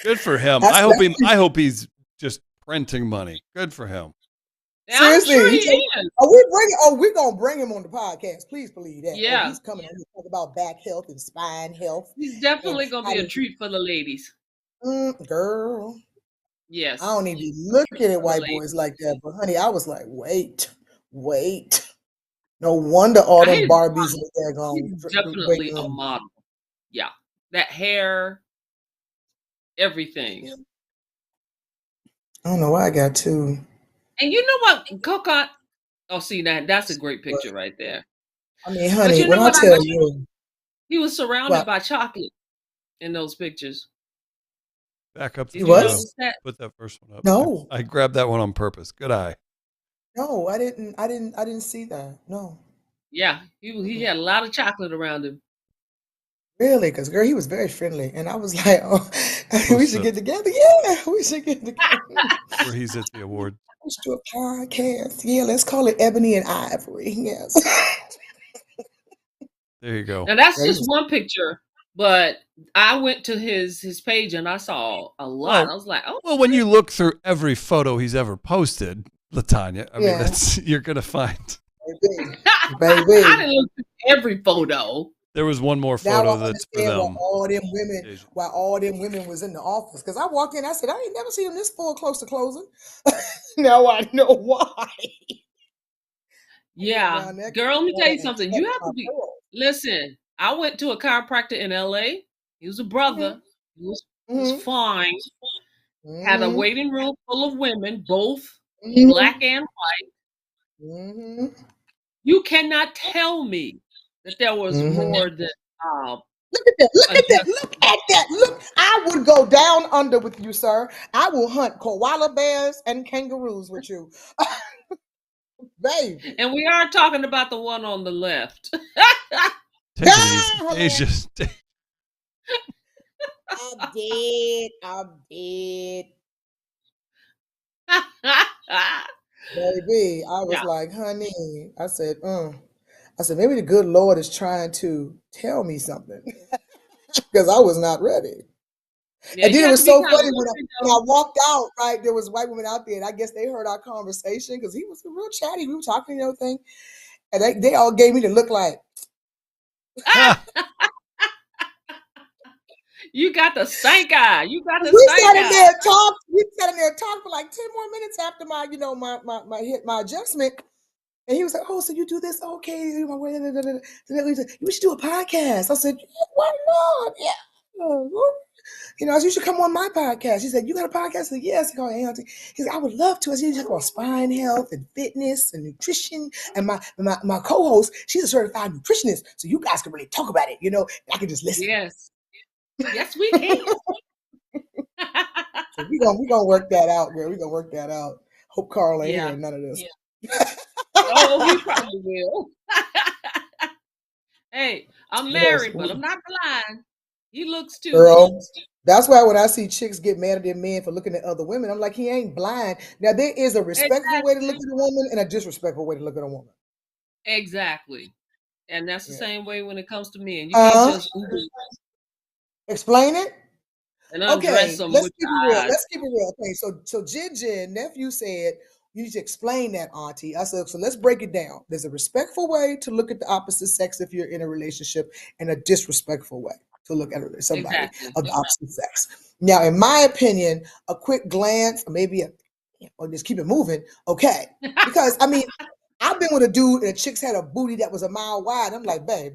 [SPEAKER 3] Good for him. I hope he's just printing money. Good for him.
[SPEAKER 1] I'm
[SPEAKER 2] Seriously,
[SPEAKER 1] sure
[SPEAKER 2] he
[SPEAKER 1] he
[SPEAKER 2] said,
[SPEAKER 1] is.
[SPEAKER 2] we're gonna bring him on the podcast. Please believe that. Oh,
[SPEAKER 1] Yeah,
[SPEAKER 2] he's coming in to talk about back health and spine health
[SPEAKER 1] he's
[SPEAKER 2] and
[SPEAKER 1] definitely gonna
[SPEAKER 2] how
[SPEAKER 1] be a
[SPEAKER 2] to
[SPEAKER 1] treat for the ladies.
[SPEAKER 2] girl. I
[SPEAKER 1] Yes,
[SPEAKER 2] don't even be looking at
[SPEAKER 1] for the
[SPEAKER 2] white
[SPEAKER 1] ladies.
[SPEAKER 2] boys like that. But honey, I was like, wait. No wonder all them
[SPEAKER 1] He's
[SPEAKER 2] Barbies and they're
[SPEAKER 1] he's
[SPEAKER 2] going
[SPEAKER 1] definitely
[SPEAKER 2] waiting
[SPEAKER 1] a
[SPEAKER 2] room.
[SPEAKER 1] model. Yeah, that hair, everything.
[SPEAKER 2] I don't know why I got two.
[SPEAKER 1] And you know what, Coco? Oh, see that's a great
[SPEAKER 2] But
[SPEAKER 1] picture right there.
[SPEAKER 2] I mean,
[SPEAKER 1] But
[SPEAKER 2] honey,
[SPEAKER 1] you
[SPEAKER 2] when
[SPEAKER 1] know
[SPEAKER 2] I
[SPEAKER 1] what I
[SPEAKER 2] tell
[SPEAKER 1] noticed?
[SPEAKER 2] you,
[SPEAKER 1] He was surrounded
[SPEAKER 2] what
[SPEAKER 1] by chocolate in those pictures.
[SPEAKER 3] Back up the
[SPEAKER 2] he
[SPEAKER 1] Did you
[SPEAKER 2] was?
[SPEAKER 3] photo.
[SPEAKER 1] notice that?
[SPEAKER 3] Put that first one up.
[SPEAKER 2] No,
[SPEAKER 3] I grabbed that one on purpose. Good eye.
[SPEAKER 2] no, I didn't see that. No.
[SPEAKER 1] Yeah, he
[SPEAKER 2] Mm-mm.
[SPEAKER 1] had a lot of chocolate around him.
[SPEAKER 2] Really? Because girl, he was very friendly, and I was like, "Oh, we
[SPEAKER 3] Close
[SPEAKER 2] should
[SPEAKER 3] to
[SPEAKER 2] get together." Yeah, we should get together.
[SPEAKER 3] where he's at the award.
[SPEAKER 2] We should do a podcast. Yeah, let's call it Ebony and Ivory. Yes.
[SPEAKER 3] There you go.
[SPEAKER 1] Now that's
[SPEAKER 2] Girl, he
[SPEAKER 1] just
[SPEAKER 2] was.
[SPEAKER 1] one picture, but I went to his page and I saw a lot. I
[SPEAKER 3] Well,
[SPEAKER 1] was like, oh,
[SPEAKER 3] well, when you look through every photo he's ever posted, Latonya, I mean,
[SPEAKER 2] Yeah,
[SPEAKER 3] that's you're gonna find.
[SPEAKER 2] baby,
[SPEAKER 1] I
[SPEAKER 2] baby.
[SPEAKER 1] didn't look at every photo.
[SPEAKER 3] There was one more
[SPEAKER 2] Now
[SPEAKER 3] photo
[SPEAKER 2] I
[SPEAKER 3] that's for
[SPEAKER 2] understand
[SPEAKER 3] them.
[SPEAKER 2] why all them women was in the office. Because I walked in, I said, I ain't never seen them this full close to closing. Now I know why. I went
[SPEAKER 1] Yeah,
[SPEAKER 2] around that
[SPEAKER 1] girl, let me tell
[SPEAKER 2] corner
[SPEAKER 1] you
[SPEAKER 2] and
[SPEAKER 1] something. You
[SPEAKER 2] touched
[SPEAKER 1] have
[SPEAKER 2] my
[SPEAKER 1] to be.
[SPEAKER 2] pearl.
[SPEAKER 1] Listen, I went to a chiropractor in LA. He was a
[SPEAKER 2] Mm-hmm.
[SPEAKER 1] brother. He was
[SPEAKER 2] Mm-hmm.
[SPEAKER 1] fine. Had a
[SPEAKER 2] Mm-hmm.
[SPEAKER 1] waiting room full of women, both
[SPEAKER 2] Mm-hmm.
[SPEAKER 1] black and white.
[SPEAKER 2] Mm-hmm.
[SPEAKER 1] You cannot tell me that there was
[SPEAKER 2] Mm-hmm.
[SPEAKER 1] more than
[SPEAKER 2] Look at that. Look at that.
[SPEAKER 1] undressed.
[SPEAKER 2] Look at that. Look, I would go down under with you, sir. I will hunt koala bears and kangaroos with you. Baby.
[SPEAKER 1] And we are talking about the one on the left.
[SPEAKER 3] Take it easy. Deja.
[SPEAKER 2] I'm dead. I'm dead. Baby, I was
[SPEAKER 1] Yeah.
[SPEAKER 2] like, honey, I said, maybe the good Lord is trying to tell me something because I was not ready.
[SPEAKER 1] Yeah,
[SPEAKER 2] And then
[SPEAKER 1] you
[SPEAKER 2] it
[SPEAKER 1] have to
[SPEAKER 2] was
[SPEAKER 1] be
[SPEAKER 2] so
[SPEAKER 1] kind of
[SPEAKER 2] funny when I walked out, right? There was white women out there, and I guess they heard our conversation because he was real chatty. We were talking and everything. And they all gave me the look like,
[SPEAKER 1] You got the stank eye. You got the
[SPEAKER 2] we
[SPEAKER 1] stank
[SPEAKER 2] sat in
[SPEAKER 1] eye.
[SPEAKER 2] there and talked. We sat in there and talked for like 10 more minutes after my, my hit my adjustment. And he was like, "Oh, so you do this? Okay. We should do a podcast." I said, "Yeah, why not? Yeah. You should come on my podcast." He said, "You got a podcast?" I said, "Yes." He called Auntie. He said, "I would love to." I said, "You talk about spine health and fitness and nutrition." And my co-host, she's a certified nutritionist. So you guys can really talk about it, and I can just listen.
[SPEAKER 1] Yes. Yes, we can.
[SPEAKER 2] So we gonna work that out, girl. We're gonna work that out. Hope Carl ain't
[SPEAKER 1] Yeah.
[SPEAKER 2] hearing none of this.
[SPEAKER 1] Oh, he probably will. Hey, I'm
[SPEAKER 2] Yes,
[SPEAKER 1] married, but I'm not blind. He looks too.
[SPEAKER 2] girl. That's why when I see chicks get mad at their men for looking at other women, I'm like, he ain't blind. Now there is a respectful way to look
[SPEAKER 1] Exactly.
[SPEAKER 2] at a woman and a disrespectful way to look at a woman.
[SPEAKER 1] Exactly. And that's the
[SPEAKER 2] Yeah.
[SPEAKER 1] same way when it comes to men. You can't just Uber
[SPEAKER 2] Explain it.
[SPEAKER 1] and undress
[SPEAKER 2] Okay,
[SPEAKER 1] them
[SPEAKER 2] let's
[SPEAKER 1] with
[SPEAKER 2] keep it
[SPEAKER 1] your
[SPEAKER 2] real.
[SPEAKER 1] eyes.
[SPEAKER 2] Let's keep it real. Okay, so Jin nephew said you need to explain that, Auntie. I said, so let's break it down. There's a respectful way to look at the opposite sex if you're in a relationship, and a disrespectful way to look at somebody
[SPEAKER 1] Exactly.
[SPEAKER 2] of the opposite sex. Now, in my opinion, a quick glance, or maybe or just keep it moving, okay. Because I mean, I've been with a dude and a chick's had a booty that was a mile wide. I'm like, babe,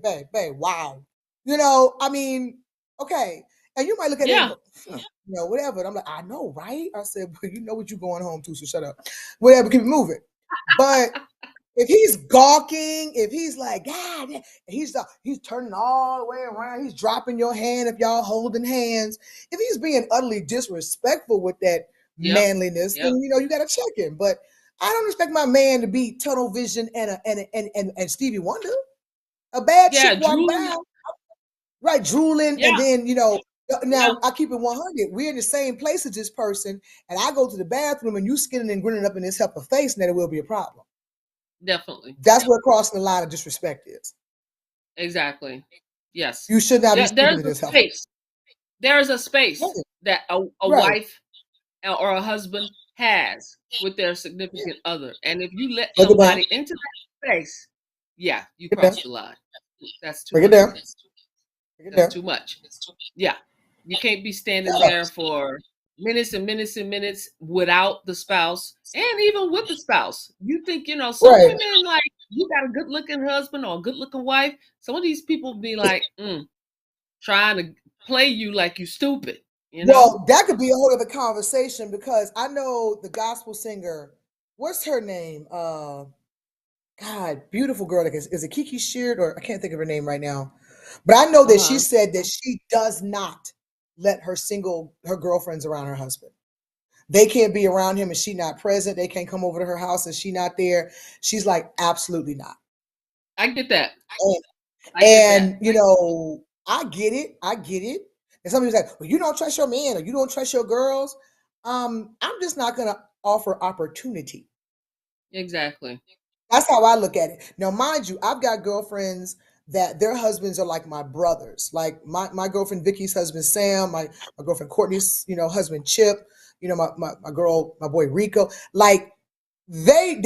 [SPEAKER 2] wow. I mean, okay. And you might look at it and
[SPEAKER 1] Yeah.
[SPEAKER 2] go, whatever. And I'm like, I know, right? I said, but you know what you're going home to, so shut up. Whatever, keep it moving. But if he's gawking, if he's like, God, he's turning all the way around, he's dropping your hand if y'all holding hands. If he's being utterly disrespectful with that
[SPEAKER 1] Yep.
[SPEAKER 2] manliness,
[SPEAKER 1] Yep.
[SPEAKER 2] then you got to check him. But I don't expect my man to be tunnel vision and Stevie Wonder. A bad chick
[SPEAKER 1] Yeah,
[SPEAKER 2] walk
[SPEAKER 1] drooling.
[SPEAKER 2] by, right, drooling,
[SPEAKER 1] Yeah.
[SPEAKER 2] and then
[SPEAKER 1] Yeah.
[SPEAKER 2] now I keep it 100. We're in the same place as this person, and I go to the bathroom, and you skinning and grinning up in this helper face, and then it will be a problem.
[SPEAKER 1] Definitely.
[SPEAKER 2] That's where crossing the line of disrespect is.
[SPEAKER 1] Exactly. Yes.
[SPEAKER 2] You should not be speaking
[SPEAKER 1] There's
[SPEAKER 2] to
[SPEAKER 1] a
[SPEAKER 2] this helper.
[SPEAKER 1] space. There is a space that a
[SPEAKER 2] Right.
[SPEAKER 1] wife or a husband has with their significant other. And if you let
[SPEAKER 2] Break it down.
[SPEAKER 1] somebody into that space, yeah, you
[SPEAKER 2] Break it down.
[SPEAKER 1] cross the line. That's too
[SPEAKER 2] Break it
[SPEAKER 1] much.
[SPEAKER 2] down. Break it
[SPEAKER 1] That's
[SPEAKER 2] down.
[SPEAKER 1] too much. Yeah. You can't be standing there for minutes and minutes and minutes without the spouse and even with the spouse. You think, some
[SPEAKER 2] Right.
[SPEAKER 1] women, like, you got a good looking husband or a good looking wife. Some of these people be like, trying to play you like you stupid,
[SPEAKER 2] Well, that could be a whole other conversation because I know the gospel singer, what's her name? God, beautiful girl. Like, is it Kiki Sheard or I can't think of her name right now. But I know that she said that she does not let her girlfriends around her husband. They can't be around him and she not present. They can't come over to her house and she not there. She's like, absolutely not.
[SPEAKER 1] I get that.
[SPEAKER 2] And I get it. I get it. And somebody's like, well, you don't trust your man or you don't trust your girls. I'm just not going to offer opportunity.
[SPEAKER 1] Exactly.
[SPEAKER 2] That's how I look at it. Now, mind you, I've got girlfriends that their husbands are like my brothers. Like my girlfriend Vicky's husband Sam, my girlfriend Courtney's, husband Chip, my boy Rico. Like they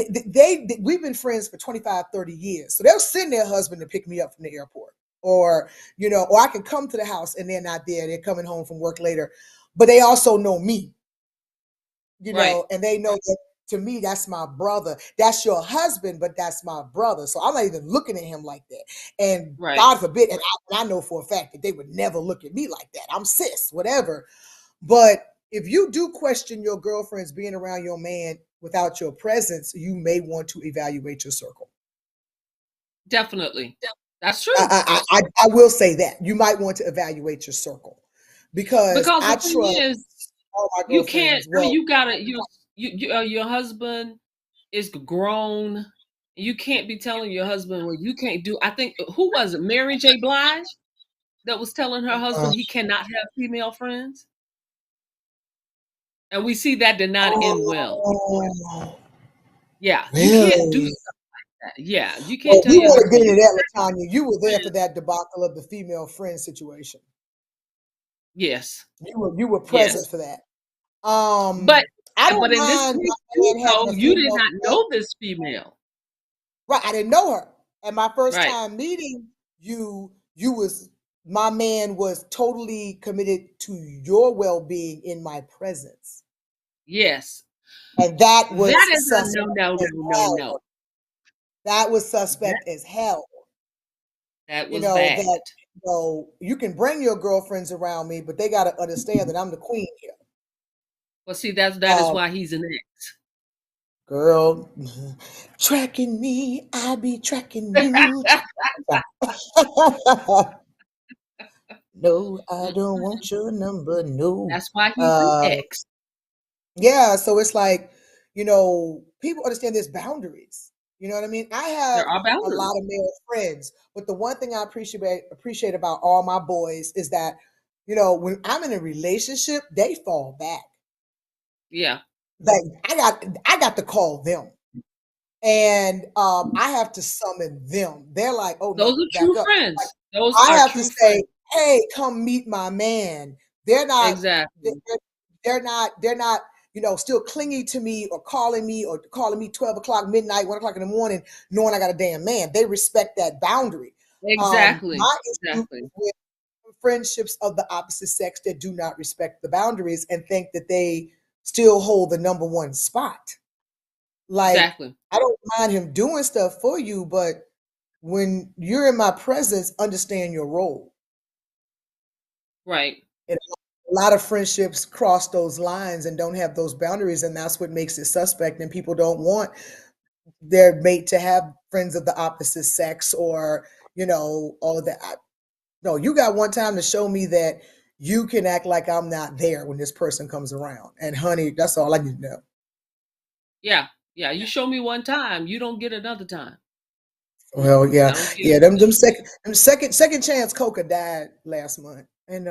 [SPEAKER 2] we've been friends for 25, 30 years. So they'll send their husband to pick me up from the airport. Or I can come to the house and they're not there. They're coming home from work later. But they also know me. And they know that to me, that's my brother. That's your husband, but that's my brother. So I'm not even looking at him like that. And God forbid, and I know for a fact that they would never look at me like that. I'm cis, whatever. But if you do question your girlfriends being around your man without your presence, you may want to evaluate your circle.
[SPEAKER 1] Definitely. That's true.
[SPEAKER 2] I will say that. You might want to evaluate your circle. Because I
[SPEAKER 1] the thing
[SPEAKER 2] trust
[SPEAKER 1] is,
[SPEAKER 2] all my
[SPEAKER 1] you can't.
[SPEAKER 2] girlfriends. Well,
[SPEAKER 1] you gotta. Your husband is grown. You can't be telling your husband what you can't do. I think who was it? Mary J. Blige that was telling her husband he cannot have female friends, and we see that did not end well. Yeah,
[SPEAKER 2] really?
[SPEAKER 1] you can't do stuff like that. Yeah, you can't tell
[SPEAKER 2] you
[SPEAKER 1] your
[SPEAKER 2] want to get
[SPEAKER 1] husband.
[SPEAKER 2] into that, Latonya. You were there for that debacle of the female friend situation.
[SPEAKER 1] Yes,
[SPEAKER 2] you were present for that.
[SPEAKER 1] But
[SPEAKER 2] I don't
[SPEAKER 1] in this
[SPEAKER 2] mind
[SPEAKER 1] case, you did not know this female.
[SPEAKER 2] Right, I didn't know her. And my first
[SPEAKER 1] Right.
[SPEAKER 2] time meeting my man was totally committed to your well-being in my presence.
[SPEAKER 1] Yes.
[SPEAKER 2] And that was
[SPEAKER 1] no.
[SPEAKER 2] That was suspect as hell.
[SPEAKER 1] That was bad.
[SPEAKER 2] You can bring your girlfriends around me, but they got to understand that I'm the queen here.
[SPEAKER 1] Well, see, that is why he's an ex.
[SPEAKER 2] Girl, tracking me, I be tracking you. No, I don't want your number. No.
[SPEAKER 1] That's why he's an ex.
[SPEAKER 2] Yeah, so it's like, people understand there's boundaries. You know what I mean? I have a lot of male friends, but the one thing I appreciate about all my boys is that, when I'm in a relationship, they fall back.
[SPEAKER 1] Yeah.
[SPEAKER 2] Like I got to call them. And I have to summon them. They're like, oh,
[SPEAKER 1] those
[SPEAKER 2] no,
[SPEAKER 1] are true friends.
[SPEAKER 2] Like, I have to say, hey, come meet my man. They're not
[SPEAKER 1] exactly.
[SPEAKER 2] They're not still clingy to me or calling me 12 o'clock, midnight, 1 o'clock in the morning, knowing I got a damn man. They respect that boundary.
[SPEAKER 1] Exactly.
[SPEAKER 2] My issue with friendships of the opposite sex that do not respect the boundaries and think that they still hold the number one spot. Like,
[SPEAKER 1] exactly.
[SPEAKER 2] I don't mind him doing stuff for you, but when you're in my presence, understand your role.
[SPEAKER 1] Right.
[SPEAKER 2] And a lot of friendships cross those lines and don't have those boundaries, and that's what makes it suspect. And people don't want their mate to have friends of the opposite sex or, all of that. No, you got one time to show me that you can act like I'm not there when this person comes around. And honey, that's all I need to know.
[SPEAKER 1] Yeah. Yeah. You show me one time, you don't get another time.
[SPEAKER 2] Well, yeah. Them second chance Coca died last month. And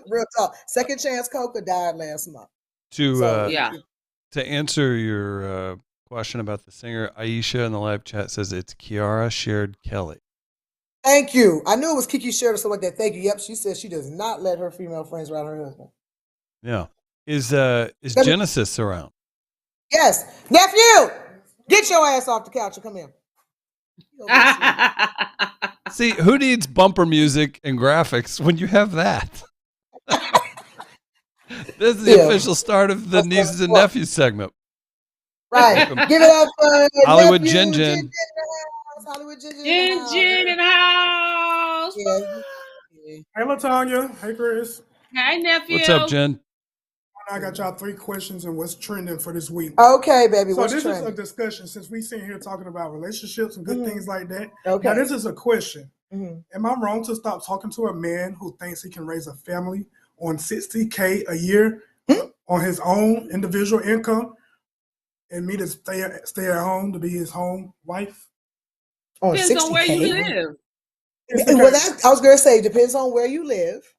[SPEAKER 2] real talk. Second chance Coca died last month.
[SPEAKER 3] To answer your question about the singer, Aisha in the live chat says it's Kiara Shared Kelly.
[SPEAKER 2] Thank you. I knew it was Kiki Shared or something like that. Thank you. Yep, she says she does not let her female friends around her husband.
[SPEAKER 3] Yeah. Is
[SPEAKER 2] Let me-
[SPEAKER 3] Genesis around?
[SPEAKER 2] Yes, nephew, get your ass off the couch and come here. He over there sleeping.
[SPEAKER 3] See, who needs bumper music and graphics when you have that? This is the
[SPEAKER 2] Yeah.
[SPEAKER 3] official start of the
[SPEAKER 2] That's
[SPEAKER 3] nieces and
[SPEAKER 2] what-
[SPEAKER 3] nephews segment.
[SPEAKER 2] Right.
[SPEAKER 3] Welcome.
[SPEAKER 2] Give it up for
[SPEAKER 3] Hollywood
[SPEAKER 2] nephew,
[SPEAKER 3] Gin Gin.
[SPEAKER 2] in the house. Hollywood Gin Gin in the
[SPEAKER 1] Gin
[SPEAKER 2] house.
[SPEAKER 1] Gin in the house.
[SPEAKER 2] Yeah. Yeah.
[SPEAKER 4] Hey, Latonya. Hey, Chris.
[SPEAKER 1] Hey, nephew.
[SPEAKER 3] What's up, Jen?
[SPEAKER 4] I got y'all 3 questions and what's trending for this week.
[SPEAKER 2] Okay, baby.
[SPEAKER 4] So
[SPEAKER 2] What's
[SPEAKER 4] this is a
[SPEAKER 2] trending?
[SPEAKER 4] discussion since we sitting here talking about relationships and good
[SPEAKER 2] Mhm.
[SPEAKER 4] things like that.
[SPEAKER 2] Okay.
[SPEAKER 4] Now this is a question.
[SPEAKER 2] Mhm.
[SPEAKER 4] Am I wrong to stop talking to a man who thinks he can raise a family on $60K a year on his own individual income, and me to stay at home to be his home wife?
[SPEAKER 2] On
[SPEAKER 1] Depends on where you
[SPEAKER 2] 60K?
[SPEAKER 1] live.
[SPEAKER 2] Well, I was going to say, it depends on where you live.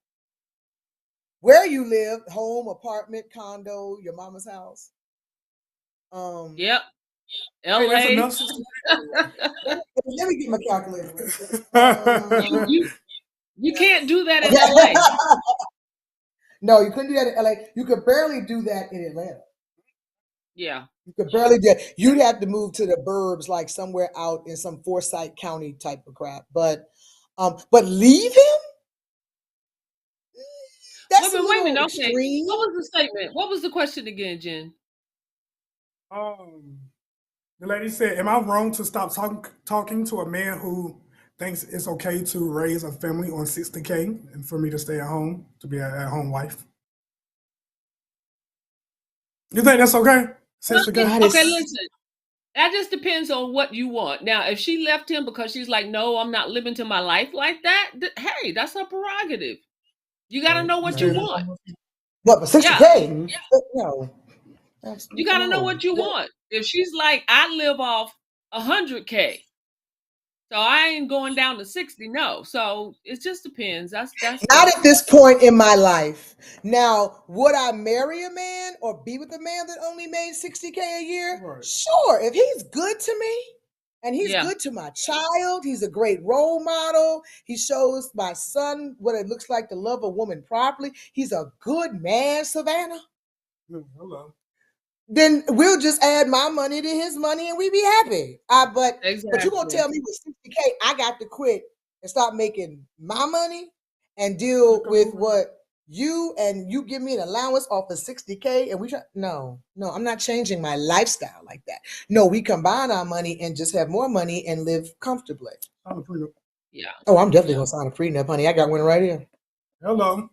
[SPEAKER 2] Where you live, home, apartment, condo, your mama's house.
[SPEAKER 1] Yep.
[SPEAKER 4] Hey, that's
[SPEAKER 1] LA.
[SPEAKER 4] enough. $60K.
[SPEAKER 2] Let me get my calculator.
[SPEAKER 1] You can't do that in LA.
[SPEAKER 2] No, you couldn't do that in LA. You could barely do that in Atlanta.
[SPEAKER 1] Yeah.
[SPEAKER 2] You could barely do it. You'd have to move to the burbs, like somewhere out in some Forsyth County type of crap. But leave him? That's a
[SPEAKER 1] Wait a
[SPEAKER 2] little
[SPEAKER 1] minute. Okay.
[SPEAKER 2] extreme.
[SPEAKER 1] What was the statement? What was the question again, Jen?
[SPEAKER 4] The lady said, "Am I wrong to stop talking to a man who thinks it's okay to raise a family on $60K and for me to stay at home to be an at-home wife?" You think that's okay? $60K?
[SPEAKER 1] Okay, listen. That just depends on what you want. Now, if she left him because she's like, no, I'm not living to my life like that, hey, that's her prerogative. You got to know what you want.
[SPEAKER 2] What, for 60K?
[SPEAKER 1] Yeah.
[SPEAKER 2] No.
[SPEAKER 1] You got to know what you want. If she's like, I live off 100K, so I ain't going down to 60. No. So it just depends. That's
[SPEAKER 2] Not at this point in my life. Now, would I marry a man or be with a man that only made 60K a year?
[SPEAKER 4] Right.
[SPEAKER 2] Sure. If he's good to me and he's
[SPEAKER 1] Yeah.
[SPEAKER 2] good to my child, he's a great role model. He shows my son what it looks like to love a woman properly. He's a good man, Savannah.
[SPEAKER 4] Hello.
[SPEAKER 2] Then we'll just add my money to his money and we be happy. But you gonna tell me with 60K, I got to quit and stop making my money and deal with what you give me an allowance off of 60K and we try? No, I'm not changing my lifestyle like that. No, we combine our money and just have more money and live comfortably.
[SPEAKER 1] Yeah.
[SPEAKER 2] Oh, I'm definitely gonna sign a prenup, honey. I got one right here.
[SPEAKER 4] Hello.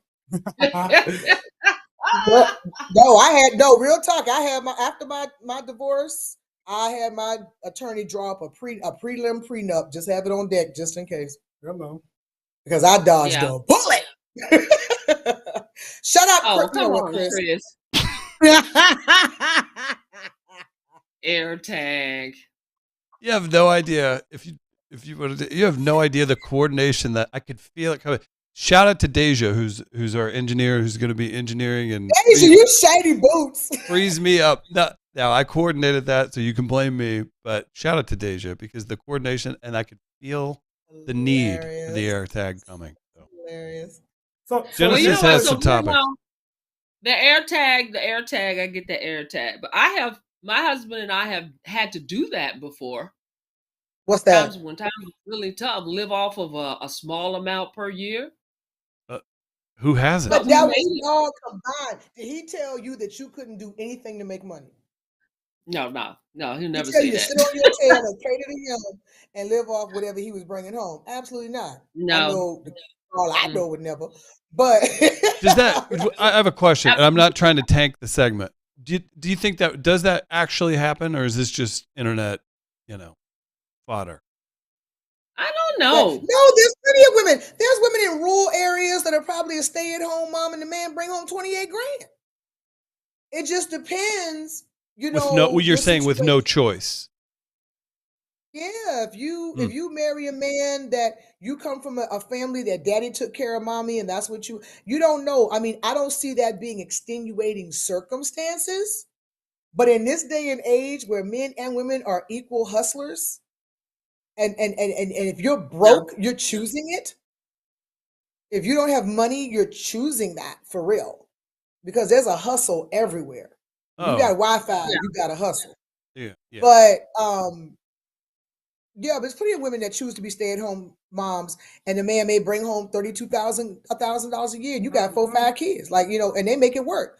[SPEAKER 2] Real talk. I had after my divorce, I had my attorney draw up a prelim prenup. Just have it on deck just in case.
[SPEAKER 4] Hello.
[SPEAKER 2] Because I dodged a bullet. Shut up,
[SPEAKER 1] Oh, come on, Chris. Air tag.
[SPEAKER 3] You have no idea if you have no idea the coordination that I could feel it coming. Shout out to Deja, who's our engineer, who's going to be engineering and
[SPEAKER 2] Deja, you shady boots.
[SPEAKER 3] Freeze me up. Now I coordinated that, so you can blame me. But shout out to Deja because the coordination, and I could feel the need for the air tag coming. So.
[SPEAKER 2] Hilarious.
[SPEAKER 4] So
[SPEAKER 3] Genesis has some topics.
[SPEAKER 1] The air tag. I get the air tag, but my husband and I have had to do that before.
[SPEAKER 2] What's that?
[SPEAKER 1] When times was really tough, live off of a small amount per year.
[SPEAKER 3] Who hasn't?
[SPEAKER 2] But that was all combined. Did he tell you that you couldn't do anything to make money?
[SPEAKER 1] No, he'll never
[SPEAKER 2] say
[SPEAKER 1] say
[SPEAKER 2] you
[SPEAKER 1] that.
[SPEAKER 2] Sit on your tail and cater to him and live off whatever he was bringing home. Absolutely not.
[SPEAKER 1] No.
[SPEAKER 2] I know would never. But
[SPEAKER 3] does that? I have a question, and I'm not trying to tank the segment. Do you think does that actually happen, or is this just internet, fodder?
[SPEAKER 1] I don't know.
[SPEAKER 2] No, there's plenty of women. There's women in rural areas that are probably a stay-at-home mom, and the man bring home 28 grand. It just depends,
[SPEAKER 3] You're saying with no choice.
[SPEAKER 2] Yeah, if you marry a man that you come from a family that daddy took care of mommy, and that's what you don't know. I mean, I don't see that being extenuating circumstances. But in this day and age where men and women are equal hustlers, and if you're broke, you're choosing it. If you don't have money, you're choosing that for real. because there's a hustle everywhere. You got Wi-Fi, you got to hustle.
[SPEAKER 3] Yeah.
[SPEAKER 2] But but there's plenty of women that choose to be stay-at-home moms, and the man may bring home $1,000 a year. And you got 4 or 5 kids, like, and they make it work.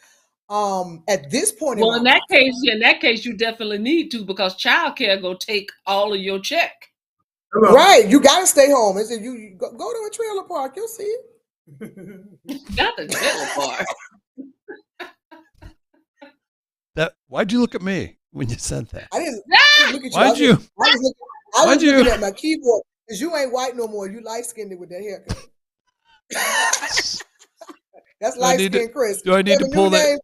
[SPEAKER 2] At this point,
[SPEAKER 1] well, in that case, you definitely need to, because childcare go take all of your check.
[SPEAKER 2] Right, you got to stay home. And you go to a trailer park, you'll see it.
[SPEAKER 1] Not the trailer park.
[SPEAKER 3] Why'd you look at me when you said that?
[SPEAKER 2] I didn't look at you.
[SPEAKER 3] Why'd you?
[SPEAKER 2] I was looking at my keyboard, because you ain't white no more. You light-skinned with that haircut. That's light-skinned Chris.
[SPEAKER 3] Do I need to pull that?
[SPEAKER 2] That's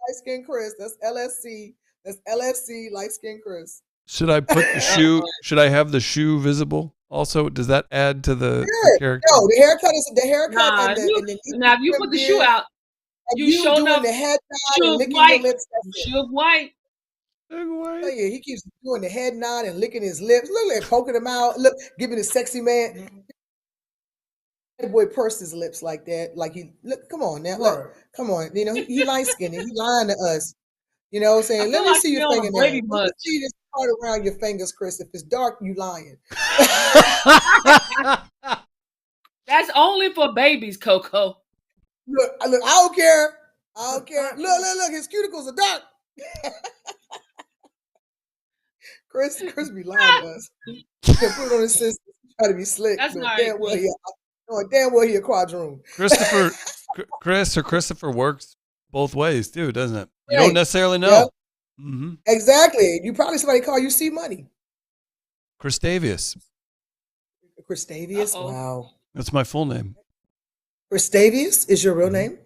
[SPEAKER 2] light-skinned Chris. That's LSC. That's LSC, light-skinned Chris.
[SPEAKER 3] Should I put the shoe? Should I have the shoe visible? Also, does that add to the character?
[SPEAKER 2] No, the haircut is the haircut.
[SPEAKER 1] Nah, if you put the shoe out, you showing up.
[SPEAKER 2] The head nod and licking
[SPEAKER 1] white.
[SPEAKER 2] your lips.
[SPEAKER 1] Shoe white.
[SPEAKER 3] White.
[SPEAKER 2] Oh, yeah, he keeps doing the head nod and licking his lips. Look like poking them out. Look, giving the sexy man. That boy pursed his lips like that. Like look, come on now. Look, come on. He light skinned. He lying to us. You know what I'm saying? Let me see your finger now. Let me see this part around your fingers, Chris. If it's dark, you lying.
[SPEAKER 1] That's only for babies, Coco.
[SPEAKER 2] Look, I don't care. Look, his cuticles are dark. Chris be lying to us. He can put it on his sister, try to be slick.
[SPEAKER 1] That's not
[SPEAKER 2] damn well he a quadroon.
[SPEAKER 3] Christopher works both ways too, doesn't it? You don't necessarily know.
[SPEAKER 2] Yep.
[SPEAKER 3] Mm-hmm.
[SPEAKER 2] Exactly. You probably somebody call you C Money.
[SPEAKER 3] Christavius.
[SPEAKER 2] Uh-oh. Wow.
[SPEAKER 3] That's my full name.
[SPEAKER 2] Christavius is your real name?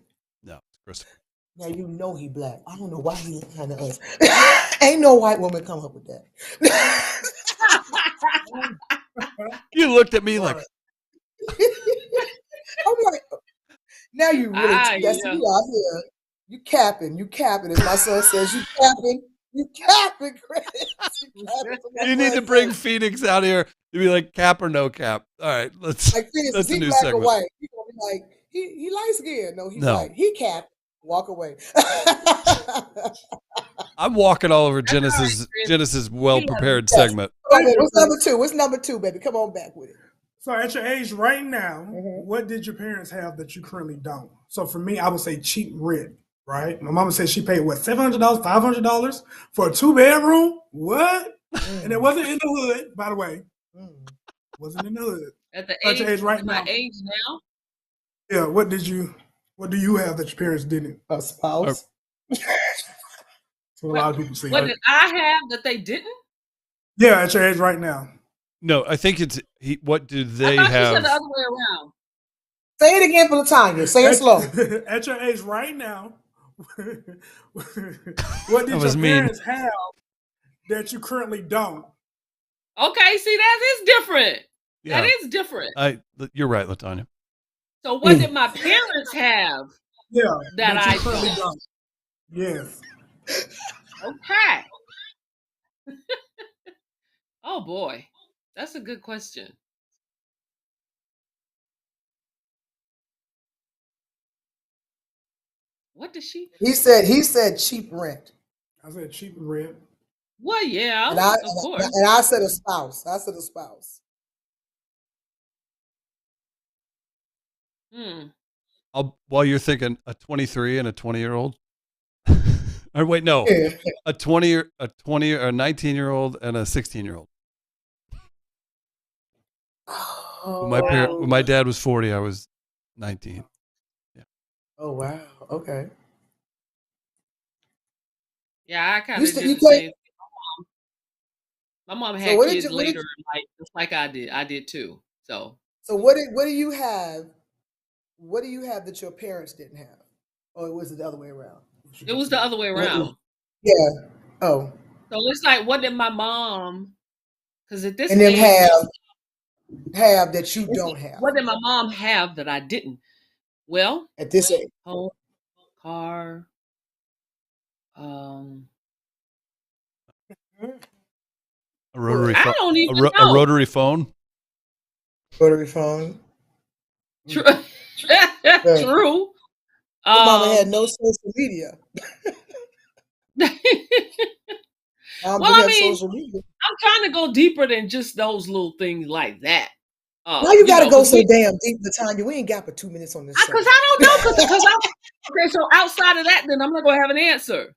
[SPEAKER 3] No, it's Christopher.
[SPEAKER 2] Now you know he black. I don't know why he lying to us. Ain't no white woman come up with that.
[SPEAKER 3] You looked at me like.
[SPEAKER 2] I'm like, now you really you out here. You capping, as my son says. You capping, Chris.
[SPEAKER 3] You need to bring Phoenix out here to be like, cap or no cap. All right, let's.
[SPEAKER 2] Like Phoenix,
[SPEAKER 3] that's a new
[SPEAKER 2] black
[SPEAKER 3] segment.
[SPEAKER 2] Or white. He's gonna be like, he light skinned. No, he's white. He cap. Walk away.
[SPEAKER 3] I'm walking all over Genesis well prepared segment.
[SPEAKER 2] What's number two, baby? Come on back with it.
[SPEAKER 4] So at your age right now, what did your parents have that you currently don't? So for me, I would say cheap rent, right? My mama said she paid $700, $500 for a 2-bedroom. What? And it wasn't in the hood, by the way. Wasn't in the hood.
[SPEAKER 1] At the
[SPEAKER 4] your age right
[SPEAKER 1] my
[SPEAKER 4] now.
[SPEAKER 1] age now.
[SPEAKER 4] Yeah. What do you have that your parents didn't?
[SPEAKER 2] A spouse.
[SPEAKER 4] That's what a lot of people say.
[SPEAKER 1] What did I have that they didn't?
[SPEAKER 4] Yeah, at your age right now.
[SPEAKER 3] No, I think it's what do they
[SPEAKER 1] I
[SPEAKER 3] have?
[SPEAKER 1] you said the other way around.
[SPEAKER 2] Say it again for Latonya. Say it slow.
[SPEAKER 4] At your age right now, what did your parents have that you currently don't?
[SPEAKER 1] Okay, see, that is different.
[SPEAKER 3] Yeah.
[SPEAKER 1] That is different.
[SPEAKER 3] You're right, Latonya.
[SPEAKER 1] So what did my parents have?
[SPEAKER 4] Yeah,
[SPEAKER 1] that I
[SPEAKER 4] currently don't. Yes.
[SPEAKER 1] Okay. Oh boy, that's a good question. What did she?
[SPEAKER 2] He said cheap rent.
[SPEAKER 4] I said cheap rent.
[SPEAKER 1] Well, yeah,
[SPEAKER 2] of course. And I said a spouse.
[SPEAKER 3] While you're thinking a 23 and a 20-year-old. Or wait, no, a 19-year-old and a 16-year-old. When my dad was 40, I was 19. Yeah.
[SPEAKER 2] Oh wow. Okay.
[SPEAKER 1] Yeah, I kind of did the same. My mom had kids later, just like I did. I did too. So
[SPEAKER 2] what do you have? What do you have that your parents didn't have? Or was it the other way around?
[SPEAKER 1] It was the other way around.
[SPEAKER 2] Yeah. Oh.
[SPEAKER 1] So it's like, what did my mom? Because at this
[SPEAKER 2] and then have that you don't have.
[SPEAKER 1] What did my mom have that I didn't? Well,
[SPEAKER 2] at this age,
[SPEAKER 1] home, car,
[SPEAKER 3] a rotary phone.
[SPEAKER 1] I don't even know.
[SPEAKER 3] A rotary phone.
[SPEAKER 2] Rotary phone.
[SPEAKER 1] True. True.
[SPEAKER 2] Your mama had no social media. Mom
[SPEAKER 1] Well,
[SPEAKER 2] didn't
[SPEAKER 1] I
[SPEAKER 2] have
[SPEAKER 1] mean,
[SPEAKER 2] social media.
[SPEAKER 1] I'm trying to go deeper than just those little things like that.
[SPEAKER 2] Why you gotta go
[SPEAKER 1] 'cause
[SPEAKER 2] so damn deep, Latonya? We ain't got but 2 minutes on this show.
[SPEAKER 1] Because I don't know. Because okay. So outside of that, then I'm not gonna have an answer.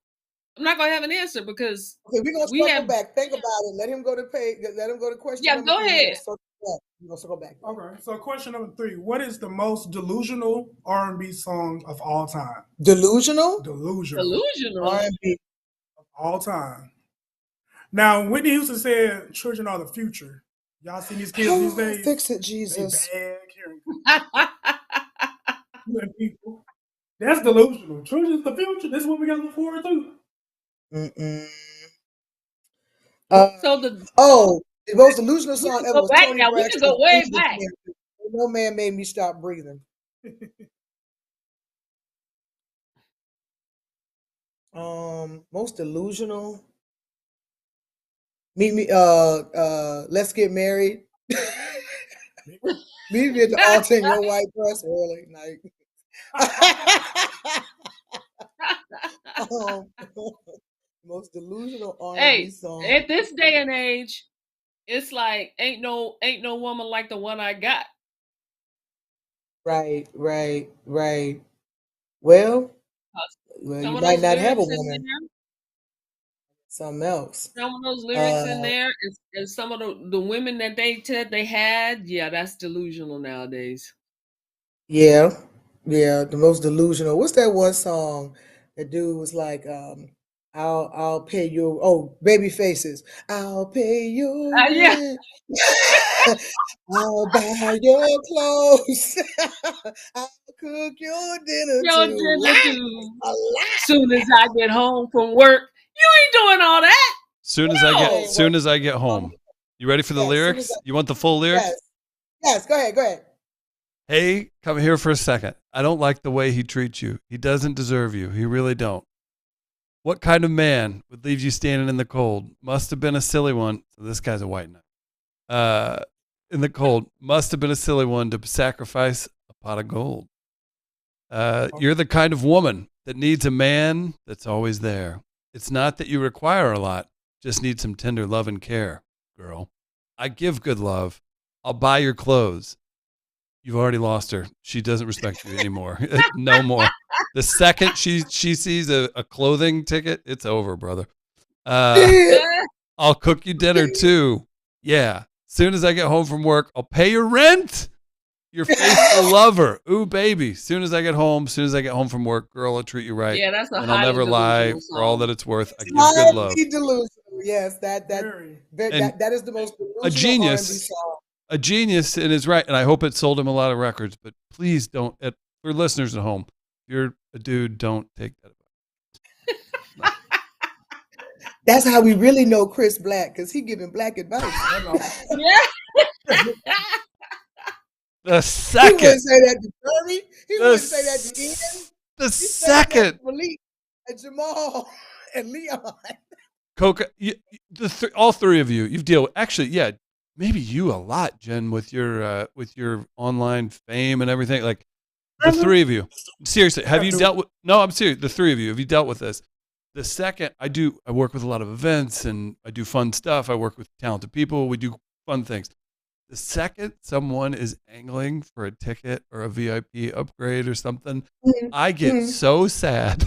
[SPEAKER 1] I'm not gonna have an answer because
[SPEAKER 2] Okay, we're gonna
[SPEAKER 1] we
[SPEAKER 2] circle
[SPEAKER 1] have.
[SPEAKER 2] back. Think about it. Let him go to page. Let him go to question
[SPEAKER 1] Yeah,
[SPEAKER 2] number
[SPEAKER 1] go
[SPEAKER 2] 3. We're
[SPEAKER 1] ahead.
[SPEAKER 2] gonna circle back. We're gonna circle back.
[SPEAKER 4] Okay, so question number 3: what is the most delusional R&B song of all time?
[SPEAKER 2] Delusional
[SPEAKER 1] Delusional.
[SPEAKER 2] R&B.
[SPEAKER 4] Of all time. Now, Whitney Houston said, "Children are the future." Y'all seen these kids these days?
[SPEAKER 2] Fix it,
[SPEAKER 4] They
[SPEAKER 2] Jesus.
[SPEAKER 4] bad hearing people. That's delusional. Children's the future. This is what we got to look forward to.
[SPEAKER 1] So the
[SPEAKER 2] The most delusional
[SPEAKER 1] we
[SPEAKER 2] song
[SPEAKER 1] can
[SPEAKER 2] ever
[SPEAKER 1] go
[SPEAKER 2] was
[SPEAKER 1] back
[SPEAKER 2] Tony
[SPEAKER 1] now. We can
[SPEAKER 2] Braxton's
[SPEAKER 1] go way
[SPEAKER 2] "Breathe
[SPEAKER 1] back.
[SPEAKER 2] Again." No man made me stop breathing. Most delusional. Meet me. Let's get married. Meet me at the altar in your white dress early night. Most delusional R&B
[SPEAKER 1] Hey,
[SPEAKER 2] song.
[SPEAKER 1] at this day and age, it's like ain't no woman like the one I got.
[SPEAKER 2] Right. Well,
[SPEAKER 1] Some
[SPEAKER 2] you
[SPEAKER 1] of
[SPEAKER 2] might
[SPEAKER 1] those
[SPEAKER 2] not have a
[SPEAKER 1] lyrics in
[SPEAKER 2] woman.
[SPEAKER 1] there.
[SPEAKER 2] Something else.
[SPEAKER 1] Some of those lyrics in
[SPEAKER 2] Uh,
[SPEAKER 1] there, and some of the women that they said they had, yeah, that's delusional nowadays.
[SPEAKER 2] yeah. The most delusional. What's that one song? The dude was like, I'll pay your baby faces. I'll pay your
[SPEAKER 1] Yeah,
[SPEAKER 2] rent. I'll buy your clothes. I'll cook your dinner
[SPEAKER 1] your
[SPEAKER 2] too.
[SPEAKER 1] dinner
[SPEAKER 2] Lie.
[SPEAKER 1] too.
[SPEAKER 2] A lie.
[SPEAKER 1] Soon as I get home from work, you ain't doing all that.
[SPEAKER 3] Soon as
[SPEAKER 1] No.
[SPEAKER 3] I get home. You ready for the lyrics? You want the full lyrics?
[SPEAKER 2] Yes. Go ahead.
[SPEAKER 3] Hey, come here for a second. I don't like the way he treats you. He doesn't deserve you. He really don't. What kind of man would leave you standing in the cold? Must have been a silly one. So this guy's a white knight. In the cold. Must have been a silly one to sacrifice a pot of gold. You're the kind of woman that needs a man that's always there. It's not that you require a lot. Just need some tender love and care, girl. I give good love. I'll buy your clothes. You've already lost her. She doesn't respect you anymore. No more. The second she sees a clothing ticket, it's over, brother. I'll cook you dinner too. Yeah. Soon as I get home from work, I'll pay your rent. Your faithful lover. Ooh, baby. Soon as I get home from work, girl, I'll treat you right.
[SPEAKER 1] Yeah, that's a
[SPEAKER 3] And I'll never lie for all that
[SPEAKER 1] song.
[SPEAKER 3] it's worth. I give good love.
[SPEAKER 2] Delusional. Yes, that is the most delusional
[SPEAKER 3] A genius.
[SPEAKER 2] R&B song.
[SPEAKER 3] A genius and is right, and I hope it sold him a lot of records. But please don't, for listeners at home, if you're a dude, don't take that advice.
[SPEAKER 2] That's how we really know Chris Black, because he giving black advice.
[SPEAKER 1] Yeah.
[SPEAKER 3] The second.
[SPEAKER 2] He wouldn't say that to Curry. He wouldn't say that to Ian.
[SPEAKER 3] The second.
[SPEAKER 2] Malik and Jamal and Leon.
[SPEAKER 3] Coca, all three of you, you've dealt with, actually, yeah, maybe you a lot, Jen, with your online fame and everything. Like the three of you, seriously, have you dealt with? No, I'm serious. The three of you, have you dealt with this? The second, I work with a lot of events and I do fun stuff. I work with talented people. We do fun things. The second someone is angling for a ticket or a VIP upgrade or something, I get so sad.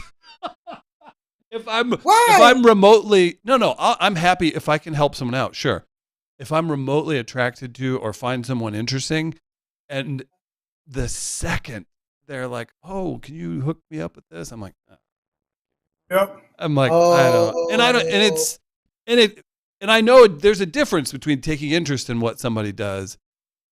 [SPEAKER 3] If I'm remotely, I'm happy if I can help someone out. Sure. If I'm remotely attracted to or find someone interesting, and the second they're like, "Oh, can you hook me up with this?" I'm like, oh.
[SPEAKER 4] Yep.
[SPEAKER 3] I'm like, and I know there's a difference between taking interest in what somebody does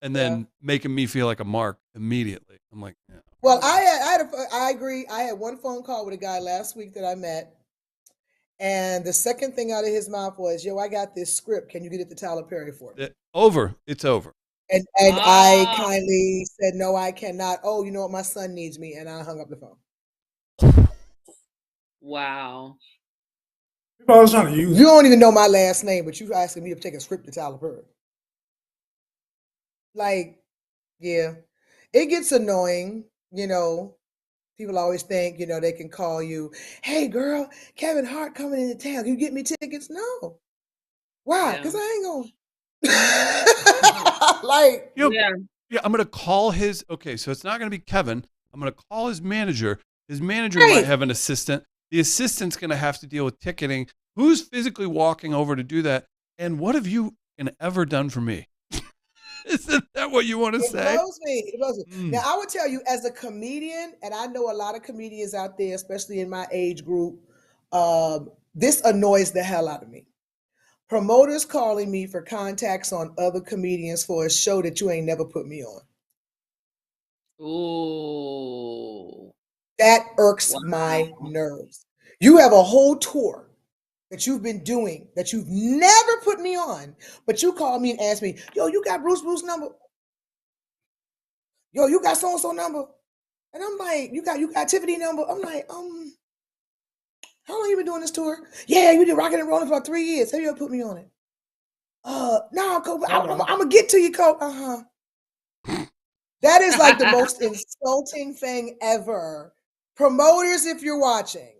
[SPEAKER 3] and then making me feel like a mark immediately. I'm like, yeah.
[SPEAKER 2] Well, I agree. I had one phone call with a guy last week that I met. And the second thing out of his mouth was, "Yo, I got this script. Can you get it to Tyler Perry for me?"
[SPEAKER 3] It's over.
[SPEAKER 2] And I kindly said, "No, I cannot." "Oh, you know what? My son needs me." And I hung up the phone.
[SPEAKER 1] Wow.
[SPEAKER 4] People always trying to use
[SPEAKER 2] You don't even know my last name, but you asking me to take a script to Tyler Perry. Like, yeah. It gets annoying, People always think, they can call you, hey girl, Kevin Hart coming into town. Can you get me tickets? No. Why? Because I ain't going. Like,
[SPEAKER 3] yeah, I'm gonna call his. Okay, so it's not gonna be Kevin. I'm gonna call his manager. His manager might have an assistant. The assistant's gonna have to deal with ticketing. Who's physically walking over to do that? And what have you ever done for me? Isn't that what you want to say?
[SPEAKER 2] It blows me. Now, I would tell you, as a comedian, and I know a lot of comedians out there, especially in my age group, this annoys the hell out of me. Promoters calling me for contacts on other comedians for a show that you ain't never put me on.
[SPEAKER 1] Ooh.
[SPEAKER 2] That irks my nerves. You have a whole tour that you've been doing that you've never put me on, but you call me and ask me, yo, you got Bruce number? Yo, you got so-and-so number? And I'm like, you got Tiffany number? I'm like, how long you been doing this tour? Yeah, you been rocking and rolling for about 3 years. Have you ever put me on it? No, Coco, I'm gonna get to you, Coco. That is like the most insulting thing ever. Promoters, if you're watching,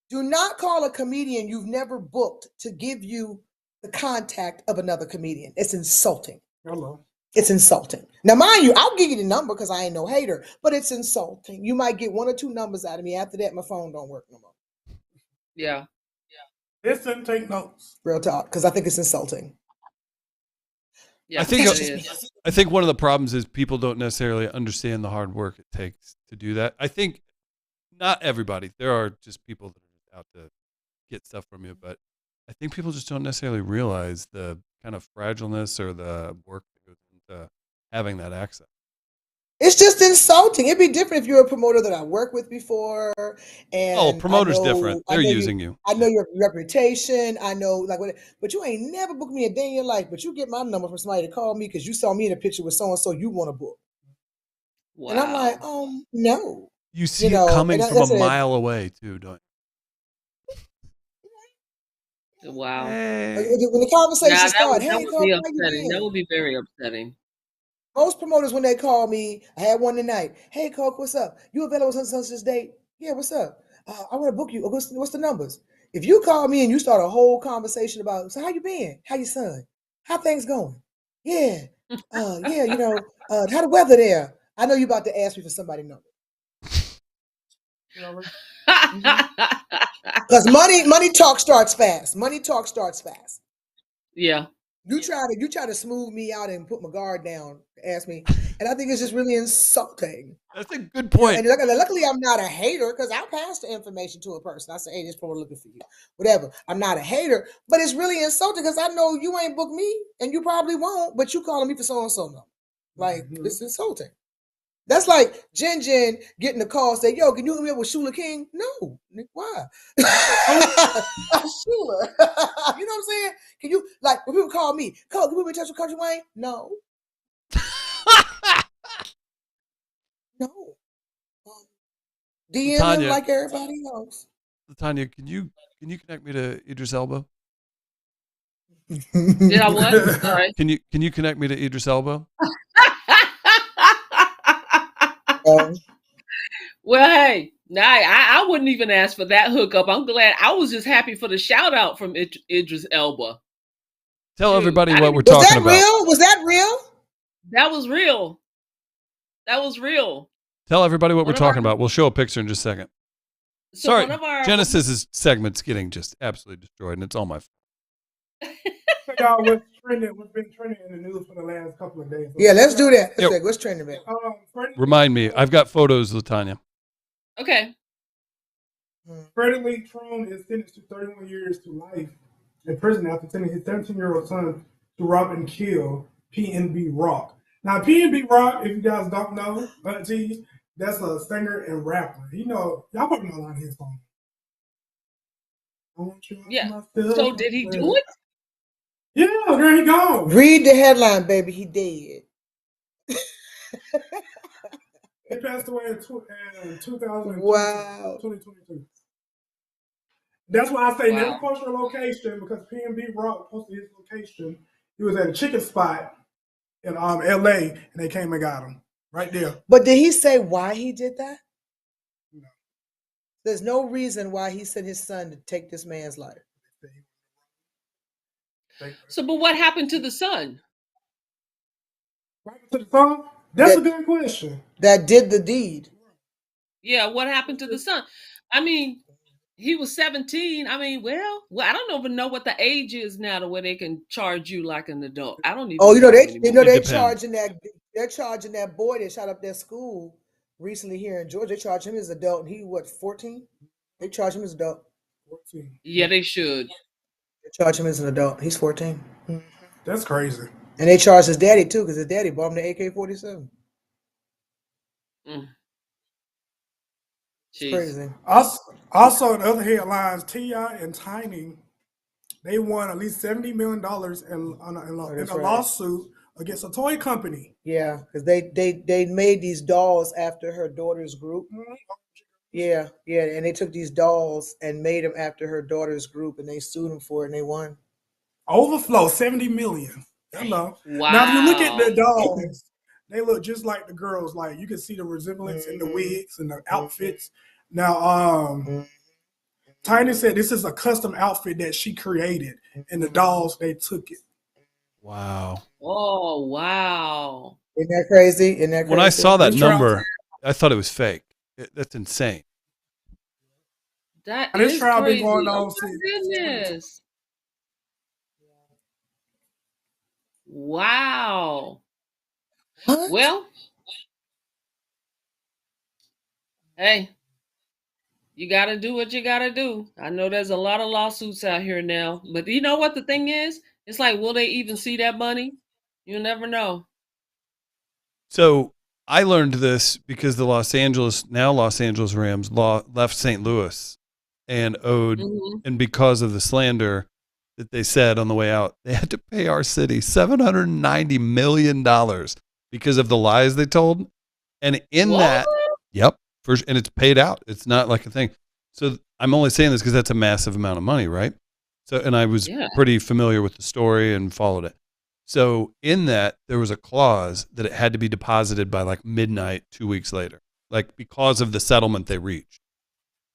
[SPEAKER 2] do not call a comedian you've never booked to give you the contact of another comedian. It's insulting.
[SPEAKER 4] Hello.
[SPEAKER 2] It's insulting. Now, mind you, I'll give you the number because I ain't no hater, but it's insulting. You might get 1 or 2 numbers out of me. After that, my phone don't work no more.
[SPEAKER 1] Yeah.
[SPEAKER 4] Listen, take notes.
[SPEAKER 2] Real talk, because I think it's insulting.
[SPEAKER 1] Yeah,
[SPEAKER 3] I think one of the problems is people don't necessarily understand the hard work it takes to do that. I think not everybody. There are just people that are out to get stuff from you, but I think people just don't necessarily realize the kind of fragileness or the work that goes into having that access.
[SPEAKER 2] It's just insulting. It'd be different if you're a promoter that I worked with before. And
[SPEAKER 3] promoter's different. They're using you.
[SPEAKER 2] I know your reputation. I know like what, but you ain't never booked me a day in your life. But you get my number from somebody to call me because you saw me in a picture with so and so. You want to book? Wow. And I'm like, no.
[SPEAKER 3] You see it coming from a mile away too, don't
[SPEAKER 1] you? Wow.
[SPEAKER 2] Hey. When the conversation starts,
[SPEAKER 1] that would be upsetting. That would be very upsetting.
[SPEAKER 2] Most promoters, when they call me, I had one tonight. Hey, Coke, what's up? You available on this date? Yeah, what's up? I want to book you. What's the numbers? If you call me and you start a whole conversation about, so how you been? How your son? How things going? Yeah. How the weather there? I know you about to ask me for somebody's number. Because money talk starts fast. Money talk starts fast.
[SPEAKER 1] Yeah.
[SPEAKER 2] You try to smooth me out and put my guard down, ask me, and I think it's just really insulting.
[SPEAKER 3] That's a good point.
[SPEAKER 2] And luckily, I'm not a hater because I'll pass the information to a person. I say, hey, this promoter looking for you, whatever. I'm not a hater, but it's really insulting because I know you ain't booked me, and you probably won't, but you calling me for so and so now. Like it's insulting. That's like Jen getting a call, say, yo, can you hook me up with Shula King? No. Why? Shula. You know what I'm saying? Can you, like, when people call me, Cole, can we be in touch with Country Wayne? No. No. DM him like everybody else.
[SPEAKER 3] Latonya, can you connect me to Idris Elba?
[SPEAKER 1] Did I what? Sorry.
[SPEAKER 3] Can you connect me to Idris Elba?
[SPEAKER 1] Well, hey, I wouldn't even ask for that hookup. I'm glad. I was just happy for the shout out from Idris Elba.
[SPEAKER 3] Tell everybody what we're talking about.
[SPEAKER 2] Was that real?
[SPEAKER 1] That was real. That was real.
[SPEAKER 3] Tell everybody what we're talking about. We'll show a picture in just a second.
[SPEAKER 1] So
[SPEAKER 3] sorry, Genesis's segment's getting just absolutely destroyed, and it's all my fault.
[SPEAKER 4] Y'all, what's been trending in the news for the last couple of days?
[SPEAKER 2] Yeah, let's do that. What's trending, man?
[SPEAKER 3] Remind me. I've got photos, Latonya.
[SPEAKER 1] Okay.
[SPEAKER 4] Freddie Lee Trone is sentenced to 31 years to life in prison after sending his 17-year-old son to rob and kill PNB Rock. Now, PNB Rock, if you guys don't know, aunties, that's a singer and rapper. You know, y'all probably know a lot of his songs.
[SPEAKER 1] Yeah. So did he do it?
[SPEAKER 4] Yeah, there he go.
[SPEAKER 2] Read the headline, baby. He dead.
[SPEAKER 4] He passed away in 2022.
[SPEAKER 2] Wow.
[SPEAKER 4] 2022. That's why I say never post your location, because PNB Rock posted his location. He was at a chicken spot in LA, and they came and got him right there.
[SPEAKER 2] But did he say why he did that?
[SPEAKER 4] No.
[SPEAKER 2] There's no reason why he sent his son to take this man's life.
[SPEAKER 1] So, but what happened to the son?
[SPEAKER 4] Right to the phone? That's
[SPEAKER 2] That-
[SPEAKER 4] a good question.
[SPEAKER 2] That did the deed.
[SPEAKER 1] Yeah, what happened to the son? I mean, he was 17. I mean, well, I don't even know what the age is now to where they can charge you like an adult. I don't even
[SPEAKER 2] Oh,
[SPEAKER 1] know
[SPEAKER 2] they're
[SPEAKER 3] It depends.
[SPEAKER 2] charging that boy that shot up their school recently here in Georgia. They charge him as adult, and he 14? They charge him as adult.
[SPEAKER 4] 14.
[SPEAKER 1] Yeah, they should.
[SPEAKER 2] They charge him as an adult. He's 14.
[SPEAKER 4] That's crazy.
[SPEAKER 2] And they charge his daddy too, because his daddy bought him the AK-47.
[SPEAKER 1] Mm.
[SPEAKER 2] It's
[SPEAKER 1] Jeez.
[SPEAKER 2] crazy.
[SPEAKER 4] Also, in other headlines, T.I. and Tiny, they won at least $70 million in a lawsuit against a toy company.
[SPEAKER 2] Yeah, because they made these dolls after her daughter's group. Yeah, and they took these dolls and made them after her daughter's group, and they sued them for it, and they won.
[SPEAKER 4] Overflow, $70 million. Hello.
[SPEAKER 1] Wow.
[SPEAKER 4] Now, if you look at the dolls, they look just like the girls. Like, you can see the resemblance in the wigs and the outfits. Now, Tiny said this is a custom outfit that she created, and the dolls, they took it.
[SPEAKER 3] Wow.
[SPEAKER 1] Oh, wow.
[SPEAKER 2] Isn't that crazy?
[SPEAKER 3] When I saw that number, I thought it was fake. That's insane.
[SPEAKER 1] That
[SPEAKER 4] And this
[SPEAKER 1] is
[SPEAKER 4] trial
[SPEAKER 1] crazy.
[SPEAKER 4] been going on
[SPEAKER 1] Oh, my
[SPEAKER 4] since-
[SPEAKER 1] goodness. Wow.
[SPEAKER 2] What?
[SPEAKER 1] Well, hey, you got to do what you got to do. I know there's a lot of lawsuits out here now, but you know what the thing is? It's like, will they even see that money? You'll never know.
[SPEAKER 3] So I learned this because the Los Angeles Rams left St. Louis and owed, and because of the slander that they said on the way out, they had to pay our city $790 million because of the lies they told. And in that, yep, and it's paid out. It's not like a thing. So I'm only saying this because that's a massive amount of money, right? So, and I was pretty familiar with the story and followed it. So in that, there was a clause that it had to be deposited by like midnight 2 weeks later, like because of the settlement they reached.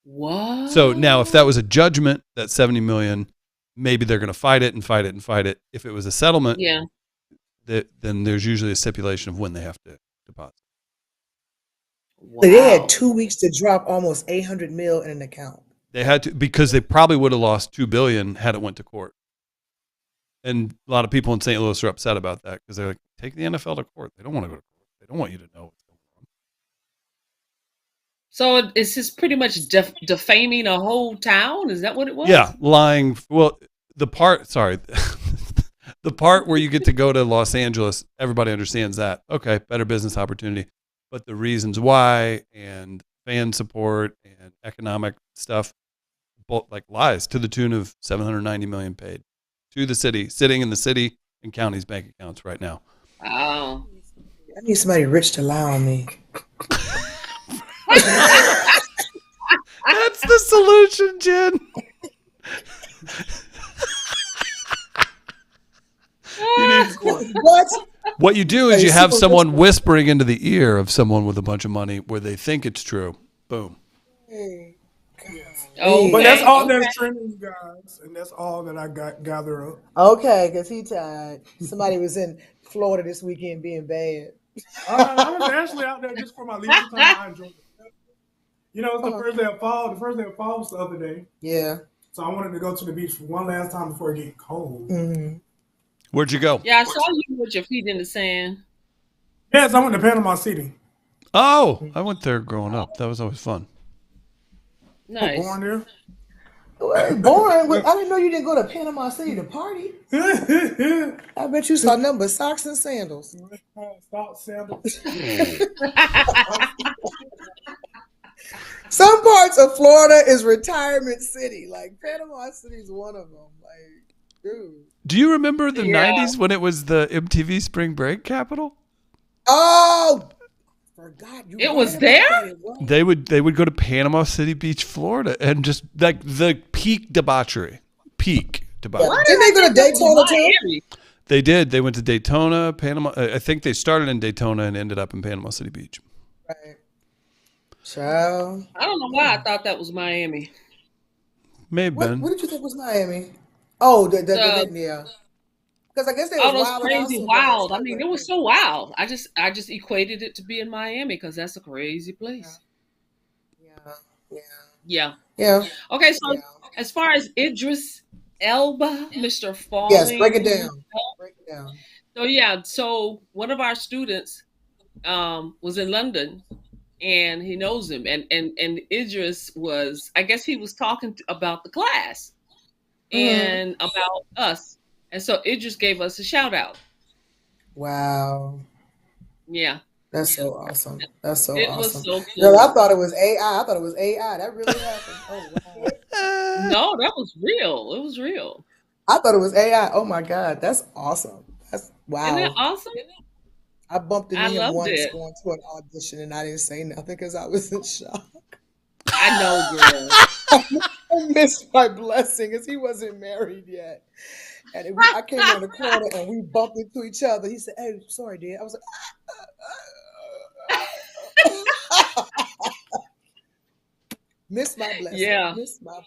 [SPEAKER 1] What?
[SPEAKER 3] So now if that was a judgment, that 70 million, maybe they're going to fight it and fight it and fight it. If it was a settlement, then there's usually a stipulation of when they have to deposit.
[SPEAKER 2] Wow. So they had 2 weeks to drop almost 800 mil in an account.
[SPEAKER 3] They had to, because they probably would have lost $2 billion had it went to court. And a lot of people in St. Louis are upset about that because they're like, take the NFL to court. They don't want to go to court. They don't want you to know what's going on.
[SPEAKER 1] So it's just pretty much defaming a whole town? Is that what it was?
[SPEAKER 3] Yeah, lying. Well, the part where you get to go to Los Angeles, everybody understands that. Okay, better business opportunity. But the reasons why and fan support and economic stuff, both like lies to the tune of $790 million paid to the city, sitting in the city and county's bank accounts right now.
[SPEAKER 1] Wow.
[SPEAKER 2] I need somebody rich to lie on me.
[SPEAKER 3] That's the solution, Jen. What you do is you have someone whispering into the ear of someone with a bunch of money where they think it's true. Boom.
[SPEAKER 4] But that's all that's trending, you guys, and that's all that I got gather up.
[SPEAKER 2] Okay, because he tired. Somebody was in Florida this weekend being bad.
[SPEAKER 4] I was actually out there just for my leisure time. I enjoyed it. You know, it's the first day of fall. The first day of fall was the other day.
[SPEAKER 2] Yeah.
[SPEAKER 4] So I wanted to go to the beach for one last time before it gets cold.
[SPEAKER 2] Mm-hmm.
[SPEAKER 3] Where'd you go?
[SPEAKER 1] Yeah, I saw you with your feet in the sand.
[SPEAKER 4] Yes, I went to Panama City.
[SPEAKER 3] Oh, I went there growing up. That was always fun.
[SPEAKER 1] Nice.
[SPEAKER 4] Born there.
[SPEAKER 2] Boring. I didn't know you didn't go to Panama City to party. I bet you saw nothing but socks and sandals.
[SPEAKER 4] Socks, sandals.
[SPEAKER 2] Some parts of Florida is retirement city. Like Panama City is one of them. Like, dude.
[SPEAKER 3] Do you remember the 90s when it was the MTV Spring Break capital?
[SPEAKER 2] Oh, forgot you.
[SPEAKER 1] It was there?
[SPEAKER 3] They would go to Panama City Beach, Florida, and just like the peak debauchery.
[SPEAKER 2] Didn't they go to Daytona too?
[SPEAKER 3] They did. They went to Daytona, Panama. I think they started in Daytona and ended up in Panama City Beach.
[SPEAKER 2] Right. Child.
[SPEAKER 1] I don't know why I thought that was Miami.
[SPEAKER 3] May have
[SPEAKER 2] What
[SPEAKER 3] been.
[SPEAKER 2] did you think was Miami? Oh,
[SPEAKER 1] The
[SPEAKER 2] yeah. Because I guess they
[SPEAKER 1] all
[SPEAKER 2] was
[SPEAKER 1] those
[SPEAKER 2] wilding out
[SPEAKER 1] crazy
[SPEAKER 2] so bad. That's
[SPEAKER 1] wild. I
[SPEAKER 2] probably
[SPEAKER 1] mean,
[SPEAKER 2] what
[SPEAKER 1] it
[SPEAKER 2] it
[SPEAKER 1] was
[SPEAKER 2] came
[SPEAKER 1] so wild. I just equated it to be in Miami because that's a crazy
[SPEAKER 2] from.
[SPEAKER 1] place.
[SPEAKER 2] Yeah, yeah,
[SPEAKER 1] Yeah.
[SPEAKER 2] yeah,
[SPEAKER 1] Okay, so
[SPEAKER 2] yeah.
[SPEAKER 1] as far as Idris Elba, Mr.
[SPEAKER 2] Yes, break it
[SPEAKER 1] Falling
[SPEAKER 2] down.
[SPEAKER 1] himself.
[SPEAKER 2] Break it down.
[SPEAKER 1] So yeah, so one of our students was in London and he knows him and Idris was, I guess he was talking about the class
[SPEAKER 2] Hmm.
[SPEAKER 1] and about us. And so Idris gave us a shout out.
[SPEAKER 2] Wow.
[SPEAKER 1] Yeah.
[SPEAKER 2] That's so awesome. That's so
[SPEAKER 1] It was
[SPEAKER 2] awesome.
[SPEAKER 1] so
[SPEAKER 2] Girl, I
[SPEAKER 1] cool.
[SPEAKER 2] thought it was AI. I thought it was AI. That really happened. Oh wow.
[SPEAKER 1] No, that was real. It was real.
[SPEAKER 2] I thought it was AI. Oh my God. That's awesome. That's
[SPEAKER 1] Isn't that
[SPEAKER 2] wow.
[SPEAKER 1] awesome?
[SPEAKER 2] I bumped
[SPEAKER 1] I
[SPEAKER 2] into him
[SPEAKER 1] loved
[SPEAKER 2] once
[SPEAKER 1] it.
[SPEAKER 2] going to an audition and I didn't say nothing because I was in shock.
[SPEAKER 1] I know, girl.
[SPEAKER 2] I missed my blessing because he wasn't married yet. And I came around the corner and we bumped into each other. He said, "Hey, sorry, dear." I was like, missed my blessing.
[SPEAKER 1] Yeah.
[SPEAKER 2] Missed my.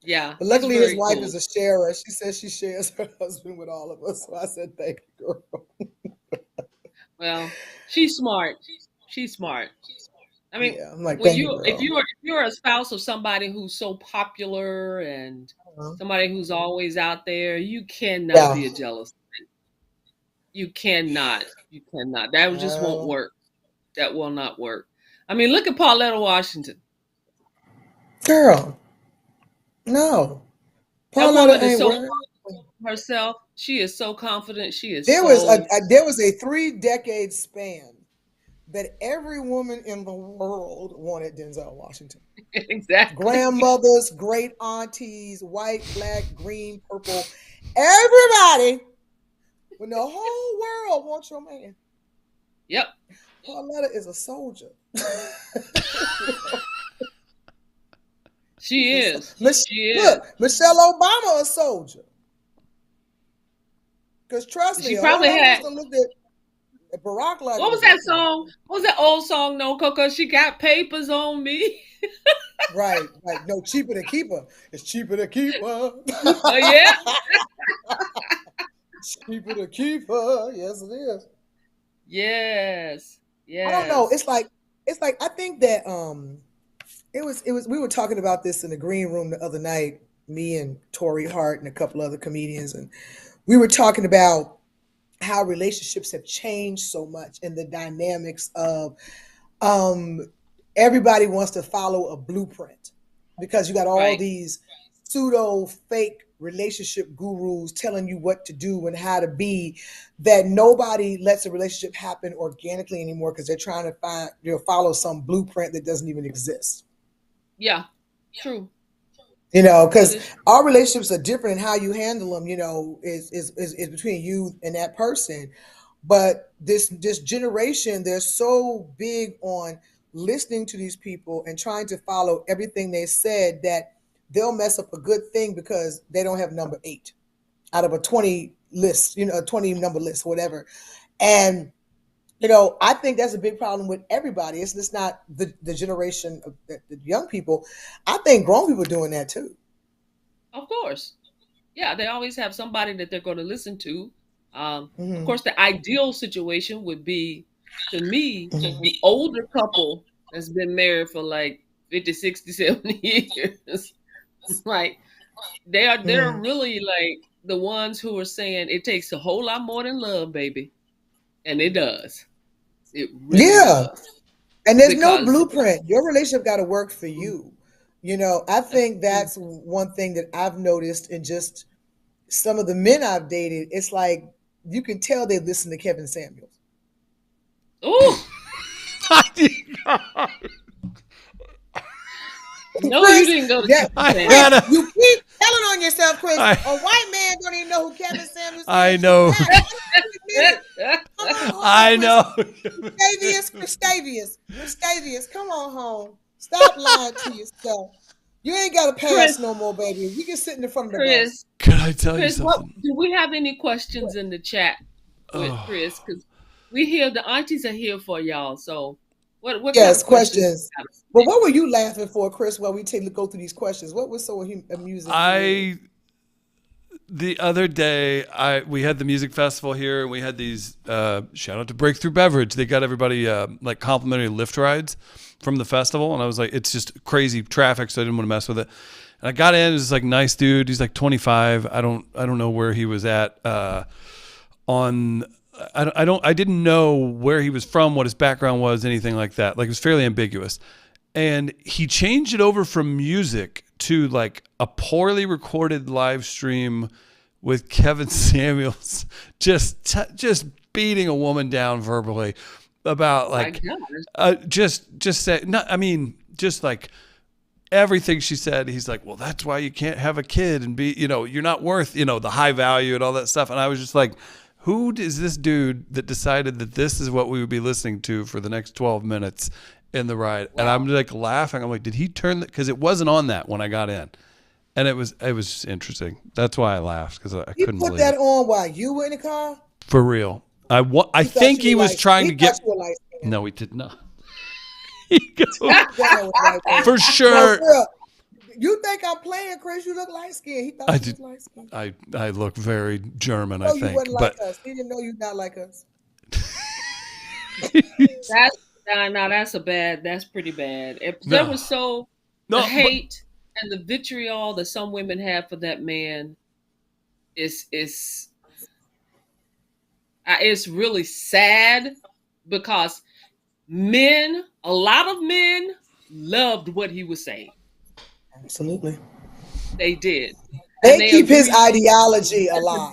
[SPEAKER 1] Yeah.
[SPEAKER 2] But
[SPEAKER 1] He's
[SPEAKER 2] luckily, his
[SPEAKER 1] very
[SPEAKER 2] wife
[SPEAKER 1] cool.
[SPEAKER 2] is a sharer. She says she shares her husband with all of us. So I said, "Thank you, girl."
[SPEAKER 1] Well, she's smart. She's smart. I mean,
[SPEAKER 2] Yeah, I'm like,
[SPEAKER 1] when
[SPEAKER 2] "Thank you,
[SPEAKER 1] you
[SPEAKER 2] girl."
[SPEAKER 1] if you're a spouse of somebody who's so popular and
[SPEAKER 2] Uh-huh.
[SPEAKER 1] somebody who's always out there, you cannot
[SPEAKER 2] Yeah.
[SPEAKER 1] be a jealous. You cannot. You cannot. That just won't
[SPEAKER 2] Uh,
[SPEAKER 1] work. That will not work. I mean, look at Pauletta Washington.
[SPEAKER 2] girl, no.
[SPEAKER 1] That
[SPEAKER 2] Pauletta
[SPEAKER 1] woman is
[SPEAKER 2] ain't
[SPEAKER 1] so
[SPEAKER 2] worried.
[SPEAKER 1] herself. She is so confident. She is
[SPEAKER 2] There was
[SPEAKER 1] so
[SPEAKER 2] there was a 3 decade span that every woman in the world wanted Denzel Washington.
[SPEAKER 1] exactly.
[SPEAKER 2] Grandmothers, great aunties, white, black, green, purple, everybody, when the whole world wants your man.
[SPEAKER 1] Yep.
[SPEAKER 2] Pauletta is a soldier.
[SPEAKER 1] She is. She is.
[SPEAKER 2] Look, Michelle Obama a soldier. Because trust me,
[SPEAKER 1] She
[SPEAKER 2] a whole
[SPEAKER 1] probably
[SPEAKER 2] lot of us
[SPEAKER 1] had.
[SPEAKER 2] done looked at Barack like,
[SPEAKER 1] What was
[SPEAKER 2] okay,
[SPEAKER 1] that song? What was that old song? No, Coco. She got papers on me.
[SPEAKER 2] right, right. No, cheaper to keep her. It's cheaper to keep her.
[SPEAKER 1] Oh yeah.
[SPEAKER 2] It's cheaper to keep her. Yes, it is.
[SPEAKER 1] Yes.
[SPEAKER 2] I don't know.
[SPEAKER 1] Yes.
[SPEAKER 2] It's like I think that it was we were talking about this in the green room the other night, me and Tori Hart and a couple other comedians, and we were talking about how relationships have changed so much and the dynamics of um everybody wants to follow a blueprint because you got all
[SPEAKER 1] Right.
[SPEAKER 2] these pseudo fake relationship gurus telling you what to do and how to be, that nobody lets a relationship happen organically anymore because they're trying to follow some blueprint that doesn't even exist.
[SPEAKER 1] Yeah. True. That
[SPEAKER 2] Because
[SPEAKER 1] is true.
[SPEAKER 2] our relationships are different and how you handle them, is between you and that person. But this generation, they're so big on listening to these people and trying to follow everything they said that they'll mess up a good thing because they don't have number 8 out of a 20 list, a 20 number list, whatever. And I think that's a big problem with everybody. It's just not the generation of the young people. I think grown people are doing that too.
[SPEAKER 1] Of course. Yeah, they always have somebody that they're going to listen to. Of
[SPEAKER 2] Hmm.
[SPEAKER 1] course, the ideal situation would be, to me,
[SPEAKER 2] Hmm.
[SPEAKER 1] the older couple that's been married for like 50, 60, 70 years. Like they're
[SPEAKER 2] Hmm.
[SPEAKER 1] really like the ones who are saying it takes a whole lot more than love, baby. And it does. It really
[SPEAKER 2] Yeah.
[SPEAKER 1] does.
[SPEAKER 2] And there's no
[SPEAKER 1] Because
[SPEAKER 2] blueprint. Your relationship got to work for you. I think that's one thing that I've noticed in just some of the men I've dated. It's like you can tell they listen to Kevin Samuels.
[SPEAKER 1] oh no, you
[SPEAKER 2] Chris,
[SPEAKER 1] didn't go to
[SPEAKER 2] yeah,
[SPEAKER 1] Kevin
[SPEAKER 3] I
[SPEAKER 2] Chris,
[SPEAKER 1] Samuels.
[SPEAKER 3] gotta.
[SPEAKER 2] you keep telling on yourself, Chris.
[SPEAKER 3] I
[SPEAKER 2] A white man don't even know who Kevin Samuels
[SPEAKER 3] I
[SPEAKER 2] is. You
[SPEAKER 3] know.
[SPEAKER 2] got to admit it. Come on home,
[SPEAKER 3] I
[SPEAKER 2] Chris.
[SPEAKER 3] know.
[SPEAKER 2] Christavius, come on home. Stop lying to yourself. You ain't got to pass
[SPEAKER 1] Chris,
[SPEAKER 2] no more, baby. You can sit in the front of the bus.
[SPEAKER 1] Chris,
[SPEAKER 3] Can I tell you
[SPEAKER 1] Chris, what
[SPEAKER 3] something?
[SPEAKER 1] do we have any questions in the chat with
[SPEAKER 3] Oh,
[SPEAKER 1] Chris? Because we here, the aunties are here for y'all. So What kind
[SPEAKER 2] Yes,
[SPEAKER 1] of questions?
[SPEAKER 2] questions. Well, what were you laughing for, Chris, while we take to go through these questions? What was so amusing for you?
[SPEAKER 3] The other day, we had the music festival here, and we had these shout out to Breakthrough Beverage. They got everybody like complimentary Lyft rides from the festival, and I was like, it's just crazy traffic, so I didn't want to mess with it. And I got in, this like nice dude. He's like 25. I don't know where he was at I didn't know where he was from, what his background was, anything like that. Like, it was fairly ambiguous. And he changed it over from music to like a poorly recorded live stream with Kevin Samuels just beating a woman down verbally about like just say no, I mean, just like everything she said. He's like, well, that's why you can't have a kid and be, you're not worth, the high value and all that stuff. And I was just like, who is this dude that decided that this is what we would be listening to for the next 12 minutes in the ride? Wow. And I'm like laughing. I'm like, did he turn that? Because it wasn't on that when I got in. And it was interesting. That's why I laughed, because I couldn't believe it.
[SPEAKER 2] You put that on while you were in the car?
[SPEAKER 3] For real. I think he was trying to get. No, he did not. For sure.
[SPEAKER 2] No, you think I'm playing, Chris? You look light skinned. He thought you was light skinned.
[SPEAKER 3] I look very German, I think.
[SPEAKER 2] You wasn't like us. He didn't know you not like us.
[SPEAKER 1] That's pretty bad. If there was the hate and the vitriol that some women have for that man it's really sad, because a lot of men loved what he was saying.
[SPEAKER 2] Absolutely.
[SPEAKER 1] They did.
[SPEAKER 2] They keep his ideology alive.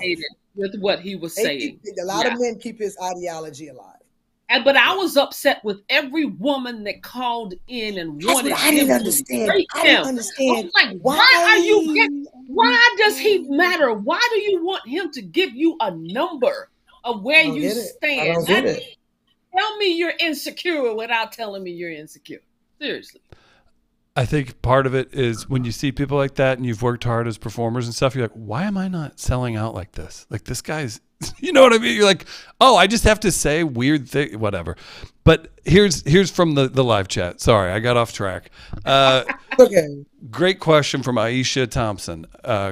[SPEAKER 1] With what he was saying.
[SPEAKER 2] A lot of men keep his ideology alive.
[SPEAKER 1] But I was upset with every woman that called in and wanted.
[SPEAKER 2] I didn't understand.
[SPEAKER 1] Like, why does he matter? Why do you want him to give you a number of where you stand?
[SPEAKER 2] I don't get it.
[SPEAKER 1] Tell me you're insecure without telling me you're insecure. Seriously.
[SPEAKER 3] I think part of it is when you see people like that and you've worked hard as performers and stuff, you're like, why am I not selling out like this? Like, this guy's, you know what I mean? You're like, oh, I just have to say weird thing, whatever. But here's from the live chat. Sorry, I got off track.
[SPEAKER 2] Okay.
[SPEAKER 3] Great question from Aisha Thompson.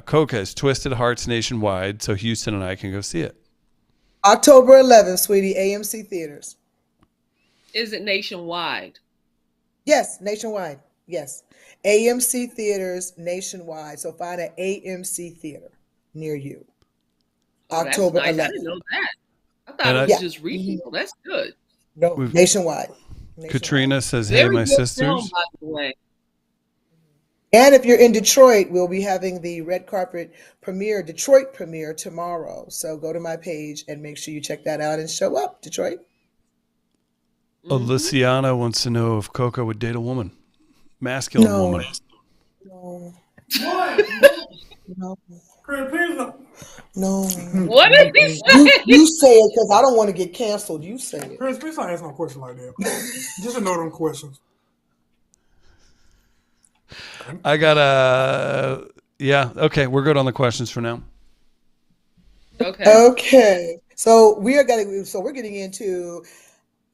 [SPEAKER 3] Coca is Twisted Hearts nationwide, so Houston and I can go see it.
[SPEAKER 2] October 11th, sweetie, AMC Theaters.
[SPEAKER 1] Is it nationwide?
[SPEAKER 2] Yes, nationwide. Yes. AMC Theaters nationwide. So find an AMC theater near you. October 11th. I didn't know that. I thought it was just regional. That's good. No, nationwide.
[SPEAKER 3] Katrina says, hey, my sisters.
[SPEAKER 1] Film, by the way.
[SPEAKER 2] And if you're in Detroit, we'll be having the red carpet Detroit premiere tomorrow. So go to my page and make sure you check that out and show up, Detroit.
[SPEAKER 3] Luciana wants to know if Coco would date a woman. Masculine woman.
[SPEAKER 2] No.
[SPEAKER 4] No.
[SPEAKER 2] No.
[SPEAKER 1] What did he say?
[SPEAKER 2] You say it, because I don't want to get canceled. You say it.
[SPEAKER 4] Chris, please don't ask no question like that. Just ignore them questions.
[SPEAKER 3] I got okay, we're good on the questions for now.
[SPEAKER 2] Okay. So we're getting into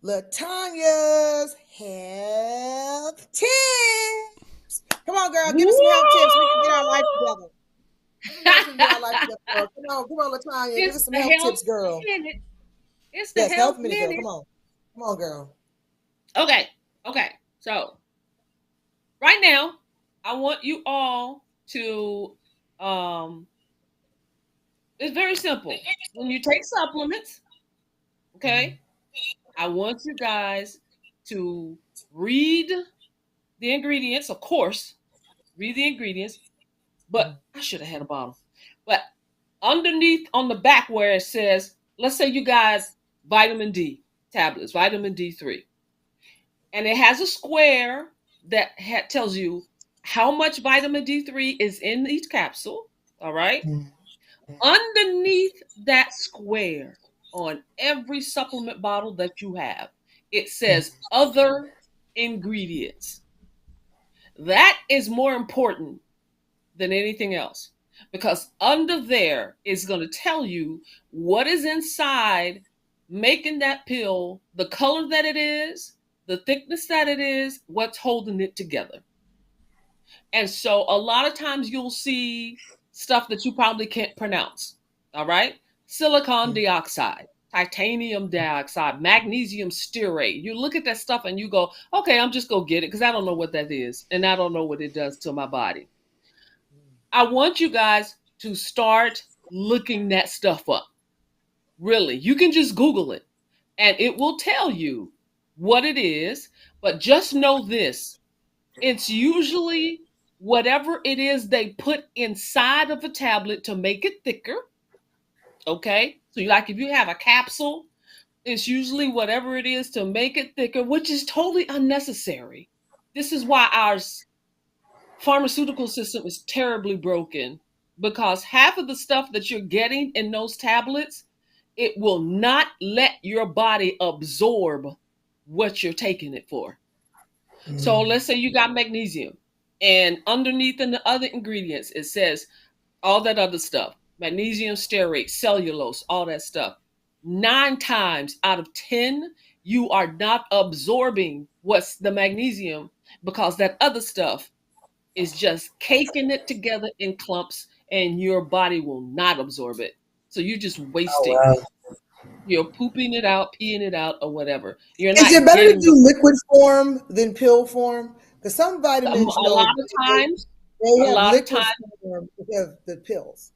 [SPEAKER 2] Latonya's health tips. Come on, girl, give us some health tips so we can get our life together. Come on, Latonya, give us some health tips, girl.
[SPEAKER 1] It's the health
[SPEAKER 2] minute, girl. Come on, girl.
[SPEAKER 1] Okay. So right now, I want you all to it's very simple. When you take supplements, okay, I want you guys to read the ingredients, of course. Read the ingredients, but I should have had a bottle. But underneath on the back where it says, let's say you guys vitamin D tablets, vitamin D3, and it has a square that tells you how much vitamin D3 is in each capsule. All right. Underneath that square on every supplement bottle that you have, it says other ingredients. That is more important than anything else, because under there is going to tell you what is inside, making that pill the color that it is, the thickness that it is, what's holding it together. And so a lot of times you'll see stuff that you probably can't pronounce. All right. Silicon dioxide, titanium dioxide, magnesium stearate. You look at that stuff and you go, okay, I'm just going to get it because I don't know what that is. And I don't know what it does to my body. I want you guys to start looking that stuff up. Really, you can just Google it and it will tell you what it is. But just know this, it's usually whatever it is they put inside of a tablet to make it thicker. Okay. So, like if you have a capsule, it's usually whatever it is to make it thicker, which is totally unnecessary. This is why our pharmaceutical system is terribly broken, because half of the stuff that you're getting in those tablets, it will not let your body absorb what you're taking it for. So let's say you got magnesium, and underneath in the other ingredients, it says all that other stuff, magnesium stearate, cellulose, all that stuff. 9 times out of 10, you are not absorbing what's the magnesium, because that other stuff is just caking it together in clumps and your body will not absorb it. So you're just wasting.
[SPEAKER 2] Oh, wow.
[SPEAKER 1] You're pooping it out, peeing it out, or whatever. You're
[SPEAKER 2] Is
[SPEAKER 1] not
[SPEAKER 2] it better to
[SPEAKER 1] getting
[SPEAKER 2] do liquid form than pill form? Because some vitamins,
[SPEAKER 1] a lot of times.
[SPEAKER 2] they
[SPEAKER 1] A
[SPEAKER 2] have
[SPEAKER 1] lot of
[SPEAKER 2] liquid
[SPEAKER 1] times.
[SPEAKER 2] form instead of the pills.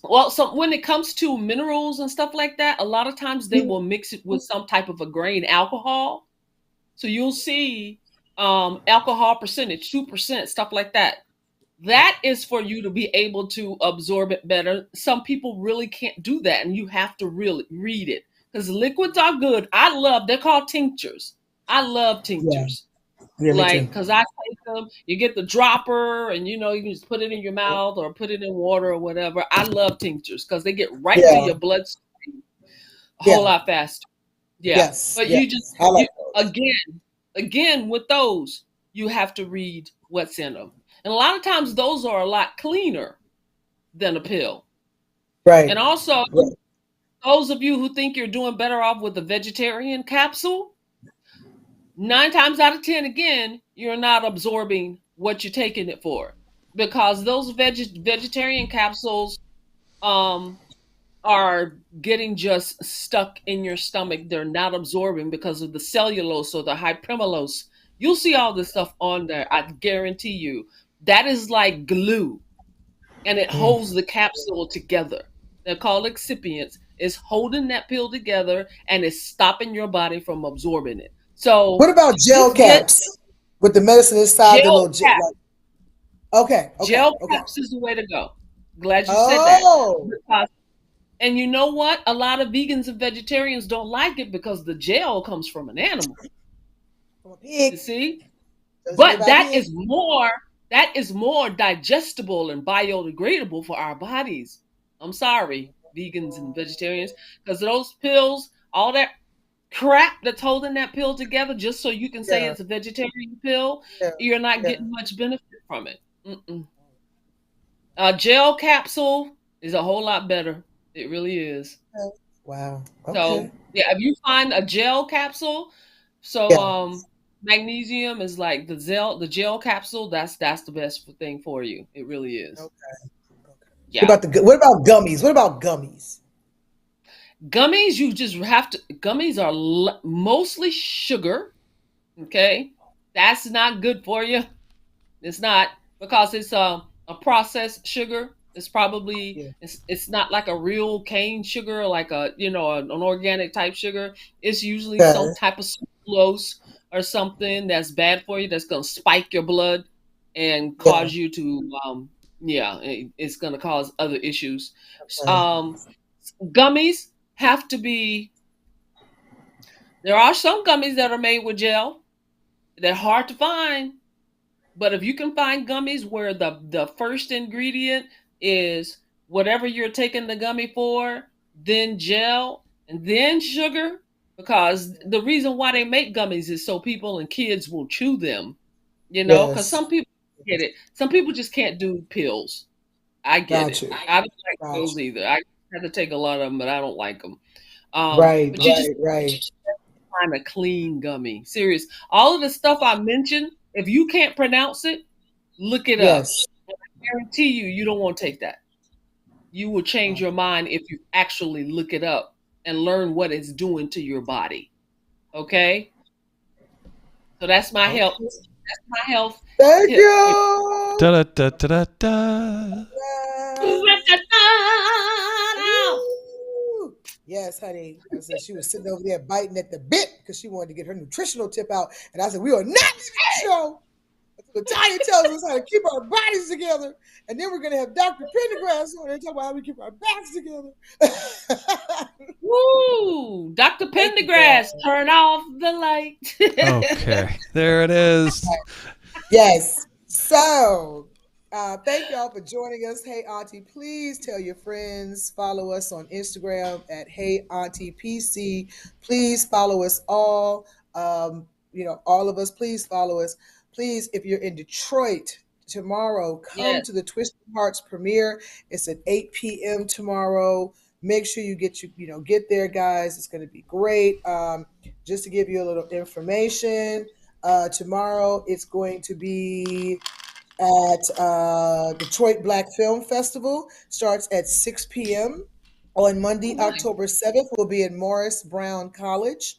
[SPEAKER 1] Well, so when it comes to minerals and stuff like that, a lot of times they will mix it with some type of a grain alcohol. So you'll see alcohol percentage, 2%, stuff like that. That is for you to be able to absorb it better. Some people really can't do that, and you have to really read it, because liquids are good. They're called tinctures. I love tinctures.
[SPEAKER 2] Yeah, me too.
[SPEAKER 1] Because I take them, you get the dropper, and you can just put it in your mouth or put it in water or whatever. I love tinctures because they get right to your bloodstream a whole lot faster. Yeah.
[SPEAKER 2] Yes.
[SPEAKER 1] But
[SPEAKER 2] yes.
[SPEAKER 1] you just,
[SPEAKER 2] I like those.
[SPEAKER 1] again, with those, you have to read what's in them. And a lot of times those are a lot cleaner than a pill.
[SPEAKER 2] Right.
[SPEAKER 1] And also, those of you who think you're doing better off with a vegetarian capsule, 9 times out of 10, again, you're not absorbing what you're taking it for, because those vegetarian capsules are getting just stuck in your stomach. They're not absorbing because of the cellulose or the hypremolose. You'll see all this stuff on there. I guarantee you. That is like glue, and it holds the capsule together. They're called excipients. It's holding that pill together, and it's stopping your body from absorbing it. So
[SPEAKER 2] what about gel caps with the medicine inside the little gel? Okay.
[SPEAKER 1] Gel caps is the way to go. Glad you said that. And you know what? A lot of vegans and vegetarians don't like it because the gel comes from an animal.
[SPEAKER 2] From a pig.
[SPEAKER 1] You see? But that is more digestible and biodegradable for our bodies. I'm sorry, vegans and vegetarians, because those pills, all that crap that's holding that pill together just so you can say it's a vegetarian pill, you're not getting much benefit from it. A gel capsule is a whole lot better. It really is.
[SPEAKER 2] Wow.
[SPEAKER 1] Okay. So if you find a gel capsule, so magnesium is like the gel capsule. That's the best thing for you. It really is.
[SPEAKER 2] Okay.
[SPEAKER 1] Yeah.
[SPEAKER 2] What about gummies? What about gummies?
[SPEAKER 1] Gummies, you just have to. Gummies are mostly sugar. Okay, that's not good for you. It's not, because it's a processed sugar. It's probably it's not like a real cane sugar, like an organic type sugar. It's usually some type of sucralose or something that's bad for you, that's gonna spike your blood and cause you to it's gonna cause other issues. Gummies have to be. There are some gummies that are made with gel. They're hard to find. But if you can find gummies where the first ingredient is whatever you're taking the gummy for, then gel, and then sugar, because the reason why they make gummies is so people and kids will chew them, because some people get it. Some people just can't do pills. I get it. I don't like those either. I have to take a lot of them, but I don't like them.
[SPEAKER 2] Right.
[SPEAKER 1] find a clean gummy. Serious. All of the stuff I mentioned, if you can't pronounce it, look it up.
[SPEAKER 2] Yes.
[SPEAKER 1] I guarantee you don't want to take that. You will change your mind if you actually look it up and learn what it's doing to your body. Okay? So that's my health. That's my health
[SPEAKER 2] Thank
[SPEAKER 1] tip.
[SPEAKER 2] you.
[SPEAKER 3] Da da da da da.
[SPEAKER 2] Yes, honey. I said she was sitting over there biting at the bit because she wanted to get her nutritional tip out. And I said, we are not leaving the show. Latonya tells us how to keep our bodies together. And then we're going to have Dr. Pendergrass on there talking about how we keep our backs together.
[SPEAKER 1] Woo! Dr. Pendergrass, turn off the light.
[SPEAKER 3] Okay, there it is.
[SPEAKER 2] Yes. So, thank y'all for joining us. Hey Auntie, please tell your friends. Follow us on Instagram at Hey Auntie PC. Please follow us all. All of us. Please follow us. Please, if you're in Detroit tomorrow, come to the Twisted Hearts premiere. It's at 8 p.m. tomorrow. Make sure you get there, guys. It's going to be great. Just to give you a little information, tomorrow it's going to be at Detroit Black Film Festival. Starts at 6 p.m. On Monday, October 7th, we'll be at Morris Brown College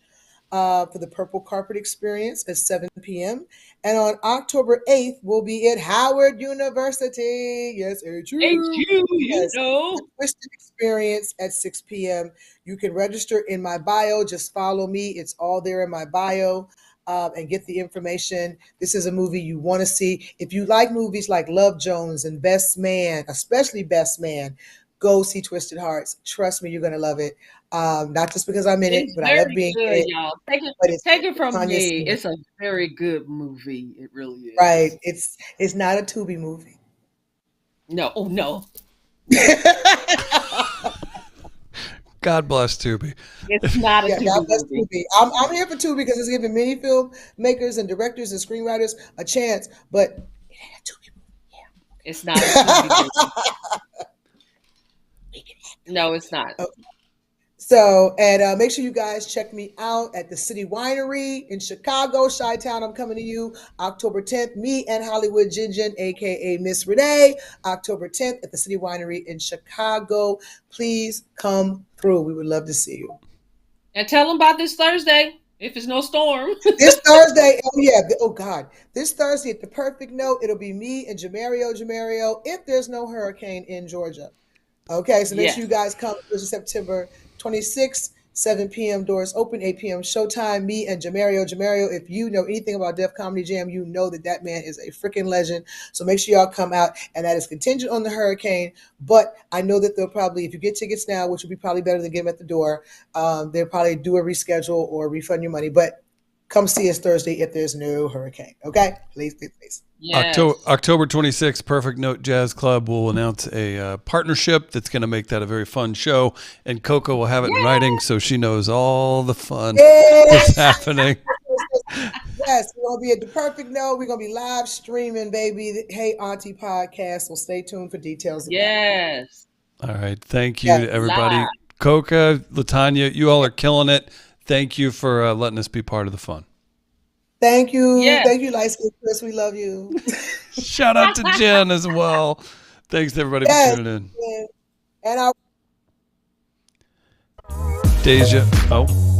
[SPEAKER 2] for the Purple Carpet Experience at 7 p.m. And on October 8th, we'll be at Howard University. Yes, HU. Yes. The Twisted Experience at 6 p.m. You can register in my bio. Just follow me. It's all there in my bio. And get the information. This is a movie you want to see. If you like movies like Love Jones and Best Man, especially Best Man, go see Twisted Hearts. Trust me, you're going to love it. Not just because I'm in it, but I love being in it.
[SPEAKER 1] Y'all. Take it from me. It's a very good movie. It really is.
[SPEAKER 2] Right. It's not a Tubi movie.
[SPEAKER 1] No. Oh, no.
[SPEAKER 3] God bless Tubi.
[SPEAKER 1] It's not a Tubi
[SPEAKER 2] God bless
[SPEAKER 1] movie.
[SPEAKER 2] Tubi. I'm here for Tubi because it's giving many filmmakers and directors and screenwriters a chance, but it ain't a Tubi movie. Yeah.
[SPEAKER 1] It's not a Tubi movie. No, it's not.
[SPEAKER 2] Okay. So, and make sure you guys check me out at the City Winery in Chicago, Chi-Town. I'm coming to you October 10th. Me and Hollywood Gingin, a.k.a. Miss Renee, October 10th at the City Winery in Chicago. Please come through. We would love to see you.
[SPEAKER 1] And tell them about this Thursday, if it's no storm.
[SPEAKER 2] This Thursday, God. This Thursday at the Perfect Note, it'll be me and Jamario, if there's no hurricane in Georgia. Okay, so make sure you guys come. This is September 26th, 7 p.m. Doors open, 8 p.m. showtime. Me and Jamario. If you know anything about Def Comedy Jam, you know that man is a freaking legend. So make sure y'all come out. And that is contingent on the hurricane. But I know that they'll probably, if you get tickets now, which would be probably better than get them at the door, they'll probably do a reschedule or refund your money. But come see us Thursday if there's no hurricane. Okay? Please.
[SPEAKER 3] Yes. October 26th, Perfect Note Jazz Club will announce a partnership that's going to make that a very fun show. And Coco will have it in writing so she knows all the fun that's happening.
[SPEAKER 2] Yes, we're going to be at the Perfect Note. We're going to be live streaming, baby. The Hey Auntie podcast. So stay tuned for details.
[SPEAKER 1] Yes.
[SPEAKER 3] All right. Thank you to everybody. Live. Coca, Latonya, you all are killing it. Thank you for letting us be part of the fun.
[SPEAKER 2] Thank you. Yes. Thank you, Light Skin Chris. We love you.
[SPEAKER 3] Shout out to Jen as well. Thanks to everybody for tuning in.
[SPEAKER 2] And
[SPEAKER 3] Deja. Oh.